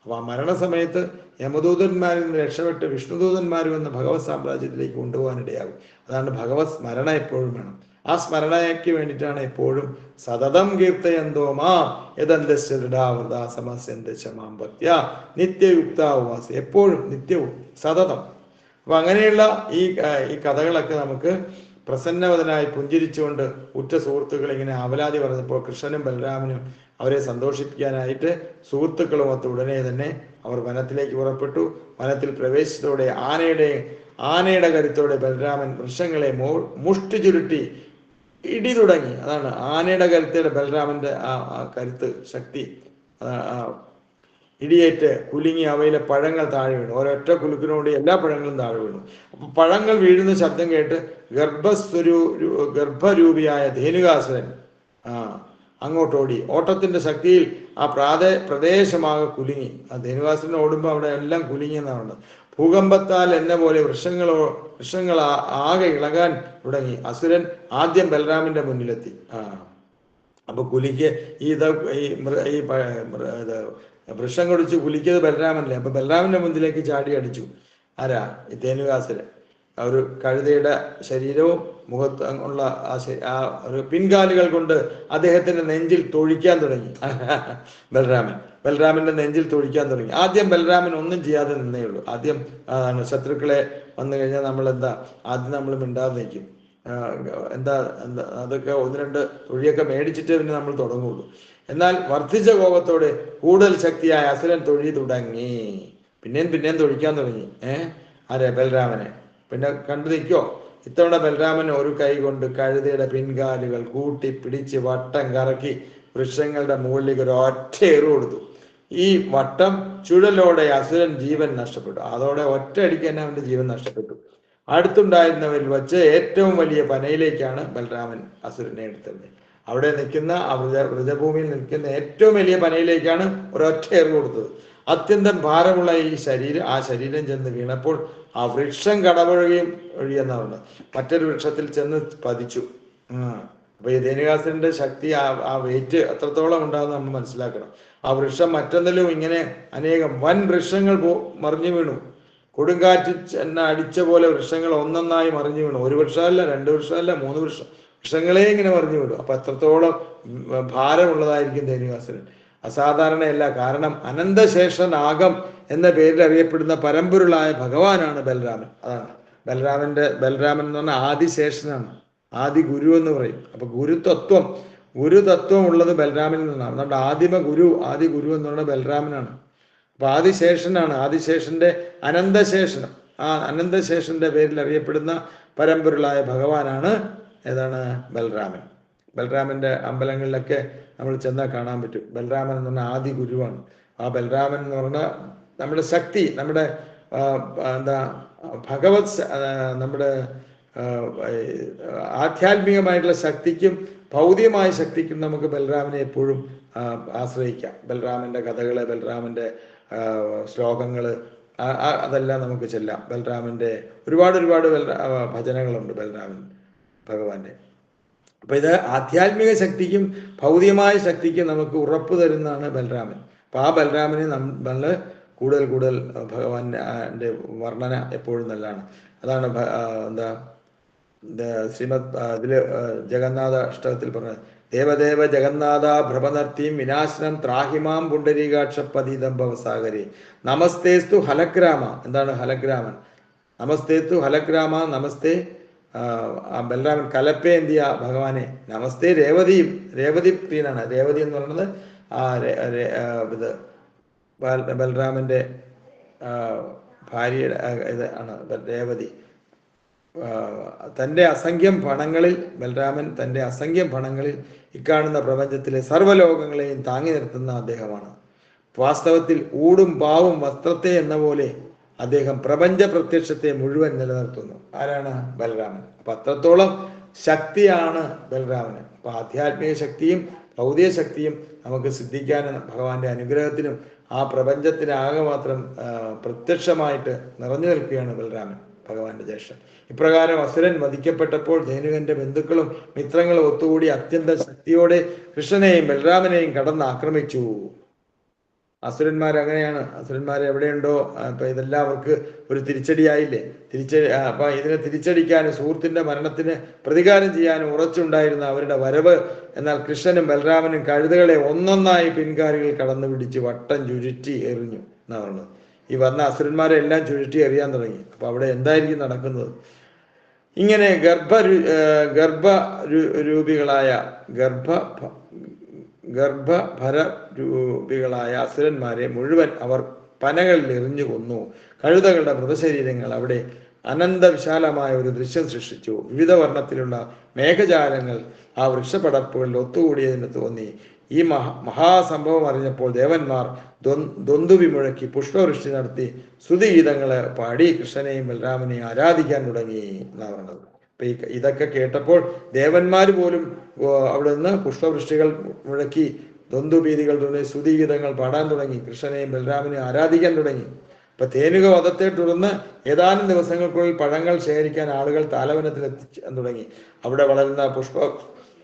അപ്പൊ ആ മരണസമയത്ത് യമദൂതന്മാരിൽ നിന്ന് രക്ഷപ്പെട്ട് വിഷ്ണുദൂതന്മാർ വന്ന് ഭഗവത് സാമ്രാജ്യത്തിലേക്ക് കൊണ്ടുപോകാനിടയാകും. അതാണ് ഭഗവത് സ്മരണ എപ്പോഴും വേണം. ആ സ്മരണയ്ക്ക് വേണ്ടിയിട്ടാണ് എപ്പോഴും സതതം കീർത്തയന്തോ മാം യദന്തശ്ച സമസ്യന്തമാമ്പത്യ നിത്യയുക്താവാസി, എപ്പോഴും നിത്യവും സതതം. അപ്പൊ അങ്ങനെയുള്ള ഈ കഥകളൊക്കെ നമുക്ക് പ്രസന്നവതനായി പുഞ്ചിരിച്ചുകൊണ്ട് ഉറ്റ സുഹൃത്തുക്കൾ ഇങ്ങനെ അവലാതി പറഞ്ഞപ്പോൾ കൃഷ്ണനും ബലരാമനും അവരെ സന്തോഷിപ്പിക്കാനായിട്ട് സുഹൃത്തുക്കളുമൊത്ത് ഉടനെ തന്നെ അവർ വനത്തിലേക്ക് പുറപ്പെട്ടു. വനത്തിൽ പ്രവേശിച്ചതോടെ ആനയുടെ കരുത്തോടെ ബലരാമൻ വൃക്ഷങ്ങളെ മുഷ്ടി ചുരുട്ടി ഇടി തുടങ്ങി. അതാണ് ആനയുടെ കരുത്തോടെ ബലരാമന്റെ ആ കരുത്ത്, ശക്തി ഇടിയേറ്റ് കുലുങ്ങി അവയിലെ പഴങ്ങൾ താഴെ വീണു. ഒരൊറ്റ കുലുക്കിനോട് എല്ലാ പഴങ്ങളും താഴെ വീണു. അപ്പൊ പഴങ്ങൾ വീഴുന്ന ശബ്ദം കേട്ട് ഗർഭരൂപിയായ ധേനുകാസുരൻ അങ്ങോട്ടോടി. ഓട്ടത്തിന്റെ ശക്തിയിൽ ആ പ്രദേശമാകെ കുലുങ്ങി. ആ ധേനുകാസുരൻ ഓടുമ്പോൾ അവിടെ എല്ലാം കുലുങ്ങി എന്നാണ്. ഭൂകമ്പത്താൽ എന്ന പോലെ വൃക്ഷങ്ങൾ ആകെ ഇളകാൻ തുടങ്ങി. അസുരൻ ആദ്യം ബലരാമന്റെ മുന്നിലെത്തി. അപ്പൊ കുലിക്ക് ഈ വൃക്ഷം കൊടിച്ച് കുലിക്കത് ബലരാമനല്ലേ. അപ്പൊ ബലരാമന്റെ മുന്നിലേക്ക് ചാടി അടിച്ചു. ആരാ? ഈ ധേനുകാസുരൻ. ഒരു കഴുതയുടെ ശരീരവും മുഖത്ത് ഉള്ള ഒരു പിൻകാലുകൾ കൊണ്ട് അദ്ദേഹത്തിന്റെ നെഞ്ചിൽ തൊഴിക്കാൻ തുടങ്ങി. ബലരാമന്റെ നെഞ്ചിൽ തൊഴിക്കാൻ തുടങ്ങി. ആദ്യം ബലരാമൻ ഒന്നും ചെയ്യാതെ നിന്നേ ഉള്ളൂ. ആദ്യം ശത്രുക്കളെ വന്നു കഴിഞ്ഞാൽ ആദ്യം നമ്മൾ മിണ്ടാതെ നിൽക്കും. അതൊക്കെ ഒന്ന് രണ്ട് തൊഴിയൊക്കെ മേടിച്ചിട്ട് പിന്നെ നമ്മൾ തുടങ്ങുള്ളൂ. എന്നാൽ വർദ്ധിച്ച കോപത്തോടെ കൂടുതൽ ശക്തിയായ അസുരൻ തൊഴി തുടങ്ങി. പിന്നെയും തൊഴിക്കാൻ തുടങ്ങി. ആരെ? ബലരാമനെ. പിന്നെ കണ്ടു നിൽക്കോ? ഇത്തവണ ബലരാമൻ ഒരു കൈ കൊണ്ട് കഴുതയുടെ പിൻകാലുകൾ കൂട്ടി പിടിച്ച് വട്ടം കറക്കി വൃക്ഷങ്ങളുടെ മുകളിലേക്ക് ഒരു ഒറ്റയേറ് കൊടുത്തു. ഈ വട്ടം ചുഴലോടെ അസുരൻ ജീവൻ നഷ്ടപ്പെട്ടു. അതോടെ ഒറ്റയടിക്ക് തന്നെ അവന്റെ ജീവൻ നഷ്ടപ്പെട്ടു. അടുത്തുണ്ടായിരുന്നവരിൽ വച്ച് ഏറ്റവും വലിയ പനയിലേക്കാണ് ബലരാമൻ അസുരനെ എടുത്തത്. അവിടെ നിൽക്കുന്ന വ്രജഭൂമിയിൽ നിൽക്കുന്ന ഏറ്റവും വലിയ പനയിലേക്കാണ് ഒരൊറ്റയേറ് കൊടുത്തത്. അത്യന്തം ഭാരമുള്ള ആ ശരീരം ചെന്ന് വീണപ്പോൾ ആ വൃക്ഷം ഒഴിയെന്നാണ് മറ്റൊരു വൃക്ഷത്തിൽ ചെന്ന് പതിച്ചു. അപ്പൊ ഈ ധേനുകാസുരന്റെ ശക്തി, ആ വെയിറ്റ് എത്രത്തോളം ഉണ്ടാകുന്ന നമ്മൾ മനസ്സിലാക്കണം. ആ വൃക്ഷം മറ്റൊന്നിലും ഇങ്ങനെ അനേകം വൻ വൃക്ഷങ്ങൾ മറിഞ്ഞു വീണു. കൊടുങ്കാറ്റ് അടിച്ച പോലെ വൃക്ഷങ്ങൾ ഒന്നൊന്നായി മറിഞ്ഞു വീണു. ഒരു വൃക്ഷമല്ല, 2 വൃക്ഷമല്ല, 3 വൃക്ഷങ്ങളെ ഇങ്ങനെ മറിഞ്ഞു വീണു. അപ്പൊ എത്രത്തോളം ഭാരമുള്ളതായിരിക്കും ധേനുകാസുരൻ. അസാധാരണയല്ല. കാരണം അനന്തശേഷനാഗം എന്ന പേരിൽ അറിയപ്പെടുന്ന പരമ്പൊരുളായ ഭഗവാനാണ് ബലരാമൻ. അതാണ് ബലരാമൻ എന്ന് പറഞ്ഞാൽ ആദിശേഷനാണ്. ആദി ഗുരു എന്ന് പറയും. അപ്പൊ ഗുരുതത്വം ഉള്ളത് ബലരാമനിൽ നിന്നാണ്. അതുകൊണ്ട് ആദി ഗുരു എന്ന് പറയുന്നത് ബലരാമനാണ്. അപ്പൊ ആദിശേഷനാണ്. ആദിശേഷന്റെ അനന്തശേഷനം, ആ അനന്തശേഷന്റെ പേരിൽ അറിയപ്പെടുന്ന പരമ്പൊരുളായ ഭഗവാനാണ് ഏതാണ്? ബലരാമൻ. ബലരാമന്റെ അമ്പലങ്ങളിലൊക്കെ നമ്മൾ ചെന്നാൽ കാണാൻ പറ്റും. ബലരാമൻ എന്ന് പറഞ്ഞാൽ ആദി ഗുരുവാണ്. ആ ബലരാമൻ എന്ന് പറഞ്ഞാൽ നമ്മുടെ ശക്തി, നമ്മുടെ നമ്മുടെ ആധ്യാത്മികമായിട്ടുള്ള ശക്തിക്കും ഭൗതികമായ ശക്തിക്കും നമുക്ക് ബലരാമനെ എപ്പോഴും ആശ്രയിക്കാം. ബലരാമന്റെ കഥകള്, ബലരാമന്റെ ശ്ലോകങ്ങള്, അതെല്ലാം നമുക്ക് ചെല്ലാം. ബലരാമന്റെ ഒരുപാട് ഭജനകളുണ്ട് ബലരാമൻ ഭഗവാന്റെ. അപ്പൊ ഇത് ആധ്യാത്മിക ശക്തിക്കും ഭൗതികമായ ശക്തിക്കും നമുക്ക് ഉറപ്പ് തരുന്നതാണ് ബലരാമൻ. അപ്പൊ ആ ബലരാമനെ നമ്മൾ കൂടുതൽ ഭഗവാന്റെ വർണ്ണന എപ്പോഴും നല്ലതാണ്. അതാണ് ശ്രീമദ് ഇതില് ജഗന്നാഥ അഷ്ടകത്തിൽ പറഞ്ഞത്, ദേവദേവ ജഗന്നാഥ ഭ്രമനർത്തിയും വിനാശനം ത്രാഹിമാം പുണ്ടരീകാക്ഷപതീതം ഭവസാഗരേ നമസ്തേസ്തു ഹലഗ്രാമ. എന്താണ് ഹലഗ്രാമൻ? നമസ്തേസ്തു ഹലഗ്രാമ. നമസ്തേ ബലരാമൻ കലപ്പേ എന്തിയ ഭഗവാനെ. നമസ്തേ രേവതി പ്രിയനാണ്. രേവതി എന്ന് പറയുന്നത് ഇത് ബലരാമന്റെ ഭാര്യയുടെ ഇത് ആണ് രേവതി. തൻ്റെ അസംഖ്യം പണങ്ങളിൽ ബലരാമൻ തൻ്റെ അസംഖ്യം പണങ്ങളിൽ ഇക്കാണുന്ന പ്രപഞ്ചത്തിലെ സർവ്വലോകങ്ങളെയും താങ്ങി നിർത്തുന്ന അദ്ദേഹമാണ്. വാസ്തവത്തിൽ ഊടും പാവും വസ്ത്രത്തെ എന്ന പോലെ അദ്ദേഹം പ്രപഞ്ച പ്രത്യക്ഷത്തെ മുഴുവൻ നിലനിർത്തുന്നു. ആരാണ്? ബലരാമൻ. അപ്പൊ അത്രത്തോളം ശക്തിയാണ് ബലരാമന്. അപ്പൊ ആധ്യാത്മിക ശക്തിയും ഭൗതിക ശക്തിയും നമുക്ക് സിദ്ധിക്കാനും ഭഗവാന്റെ അനുഗ്രഹത്തിനും ആ പ്രപഞ്ചത്തിന് ആകെ മാത്രം പ്രത്യക്ഷമായിട്ട് നിറഞ്ഞു നിൽക്കുകയാണ് ബലരാമൻ, ഭഗവാന്റെ ജ്യേഷ്ഠൻ. ഇപ്രകാരം അസുരൻ വധിക്കപ്പെട്ടപ്പോൾ ധേനുകന്റെ ബന്ധുക്കളും മിത്രങ്ങളും ഒത്തുകൂടി അത്യന്ത ശക്തിയോടെ കൃഷ്ണനെയും ബലരാമനെയും കടന്ന് ആക്രമിച്ചു. അസുരന്മാരങ്ങനെയാണ്. അസുരന്മാർ എവിടെയുണ്ടോ ഇപ്പൊ ഇതെല്ലാം അവർക്ക് ഒരു തിരിച്ചടിയായില്ലേ. അപ്പൊ ഇതിനെ തിരിച്ചടിക്കാനും സുഹൃത്തിന്റെ മരണത്തിന് പ്രതികാരം ചെയ്യാനും ഉറച്ചുണ്ടായിരുന്ന അവരുടെ വരവ്. എന്നാൽ കൃഷ്ണനും ബലരാമനും കഴുതകളെ ഒന്നൊന്നായി പിൻകാരികൾ കടന്നു പിടിച്ച് വട്ടം ചുരുറ്റി എറിഞ്ഞു എന്നാ പറഞ്ഞത്. ഈ വന്ന അസുരന്മാരെ എല്ലാം ചുരുട്ടി എറിയാൻ തുടങ്ങി. അപ്പൊ അവിടെ എന്തായിരിക്കും നടക്കുന്നത്? ഇങ്ങനെ ഗർഭരൂപികളായ അസുരന്മാരെ മുഴുവൻ അവർ പനകളിൽ എറിഞ്ഞു കൊന്നു. കഴുതകളുടെ മൃതശരീരങ്ങൾ അവിടെ അനന്തവിശാലമായ ഒരു ദൃശ്യം സൃഷ്ടിച്ചു. വിവിധ വർണ്ണത്തിലുള്ള മേഘജാലങ്ങൾ ആ വൃക്ഷപടപ്പുകളിൽ ഒത്തുകൂടിയതിന് തോന്നി. ഈ മഹാസംഭവം അറിഞ്ഞപ്പോൾ ദേവന്മാർ ദ്വന്ദ്വി മുഴക്കി പുഷ്പവൃഷ്ടി നടത്തി സ്തുതിഗീതങ്ങളെ പാടി കൃഷ്ണനെയും ബലരാമനെയും ആരാധിക്കാൻ തുടങ്ങി എന്നാ പറഞ്ഞത്. അപ്പൊ ഇതൊക്കെ കേട്ടപ്പോൾ ദേവന്മാർ പോലും അവിടെ നിന്ന് പുഷ്പവൃഷ്ടികൾ മുഴക്കി ദ്വന്ദ്വഭീതികൾ തുടങ്ങി സ്തുതിഗീതങ്ങൾ പാടാൻ തുടങ്ങി, കൃഷ്ണനെയും ബലരാമനെയും ആരാധിക്കാൻ തുടങ്ങി. ഇപ്പൊ ധേനുക വധത്തെ തുടർന്ന് ഏതാനും ദിവസങ്ങൾക്കുള്ളിൽ പഴങ്ങൾ ശേഖരിക്കാൻ ആളുകൾ താലവനത്തിൽ എത്തിക്കാൻ തുടങ്ങി. അവിടെ വളരുന്ന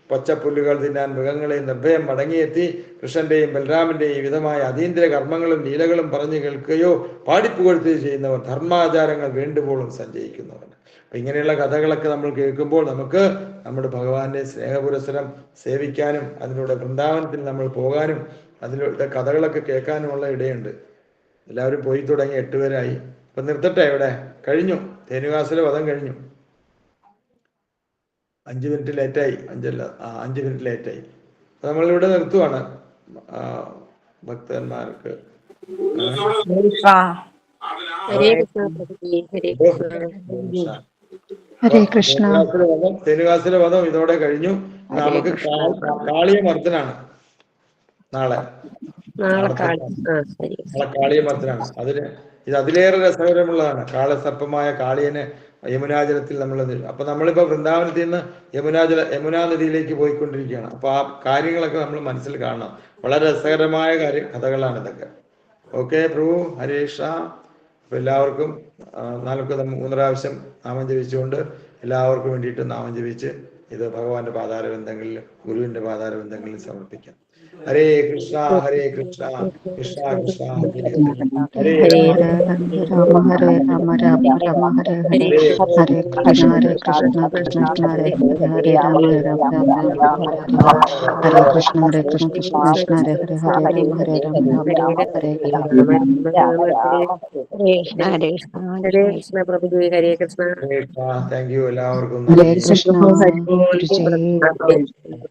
പച്ചപ്പുല്ലുകൾ തിന്നാൻ മൃഗങ്ങളെ നിർഭയം മടങ്ങിയെത്തി കൃഷ്ണന്റെയും ബലരാമന്റെയും വിധമായ അതീന്ദ്ര കർമ്മങ്ങളും ലീലകളും പറഞ്ഞു കേൾക്കുകയോ പാടിപ്പുകഴ്ത്തുകയോ ചെയ്യുന്നവർ, ധർമാചാരങ്ങൾ വേണ്ടുപോളും സഞ്ചയിക്കുന്നവർ. അപ്പൊ ഇങ്ങനെയുള്ള കഥകളൊക്കെ നമ്മൾ കേൾക്കുമ്പോൾ നമുക്ക് നമ്മുടെ ഭഗവാന്റെ സ്നേഹപുരസരം സേവിക്കാനും അതിലൂടെ വൃന്ദാവനത്തിൽ നമ്മൾ പോകാനും അതിലൂടെ കഥകളൊക്കെ കേൾക്കാനുമുള്ള ഇടയുണ്ട്. എല്ലാവരും പോയി തുടങ്ങി, 8 പേരായി. അപ്പൊ നിർത്തട്ടെ, ഇവിടെ കഴിഞ്ഞു. ധേനുകാസുര വധം കഴിഞ്ഞു. 5 മിനിറ്റ് ലേറ്റായി. 5 മിനിറ്റ് ലേറ്റായി. അപ്പൊ നമ്മളിവിടെ നിർത്തുവാണ്. ഭക്തന്മാർക്ക് ധേനുകാസുര വധം ഇതോടെ കഴിഞ്ഞു. നമുക്ക് കാളിയ മർദ്ദനാണ് നാളെ. കാളിയ മർദ്ദനാണ്. ഇത് അതിലേറെ രസകരമുള്ളതാണ്. കാളസർപ്പമായ കാളിയനെ യമുനാജലത്തിൽ നമ്മൾ. അപ്പൊ നമ്മളിപ്പോ വൃന്ദാവനത്തിൽ നിന്ന് യമുനാ നദിയിലേക്ക് പോയിക്കൊണ്ടിരിക്കുകയാണ്. അപ്പൊ ആ കാര്യങ്ങളൊക്കെ നമ്മൾ മനസ്സിൽ കാണണം. വളരെ രസകരമായ കഥകളാണ് ഇതൊക്കെ. ഓക്കെ പ്രഭു, ഹരേ കൃഷ്ണ. അപ്പൊ എല്ലാവർക്കും 3 പ്രാവശ്യം നാമം ജപിച്ചുകൊണ്ട് എല്ലാവർക്കും വേണ്ടിയിട്ട് നാമം ജപിച്ച് ഇത് ഭഗവാന്റെ പാതാരബന്ധങ്ങളിൽ, ഗുരുവിന്റെ പാതാരബന്ധങ്ങളിൽ സമർപ്പിക്കാം. ഹരേ കൃഷ്ണ ഹരേ കൃഷ്ണ കൃഷ്ണ കൃഷ്ണ ഹരേ ഹരേ രാമ ഹരേ രാമ രാമ രാമ ഹരേ ഹരേ ഹരേ കൃഷ്ണ ഹരേ കൃഷ്ണ കൃഷ്ണ കൃഷ്ണ ഹരേ ഹരേ രാമ രാമ രാമ ഹരേ കൃഷ്ണ ഹരേ കൃഷ്ണ കൃഷ്ണ കൃഷ്ണ ഹരേ ഹരേ ഹരേ രാമ രാമ രാമ ഹരേ ഹരേ കൃഷ്ണ പ്രഭുജി. ഹരേ കൃഷ്ണ. താങ്ക് യു എല്ലാവർക്കും. ഹരേ കൃഷ്ണ ഗുരുജി.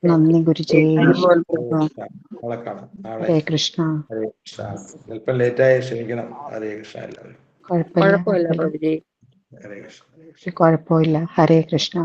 നന്ദി ഗുരുജി. ഹരേ കൃഷ്ണ. ഹരേ കൃഷ്ണ. അല്പം ലേറ്റായി ക്ഷമിക്കണം. ഹരേ കൃഷ്ണ എല്ലാവരും. കുഴപ്പമില്ല പ്രഭുജി. ഹരേ കൃഷ്ണ. കുഴപ്പമില്ല. ഹരേ കൃഷ്ണ.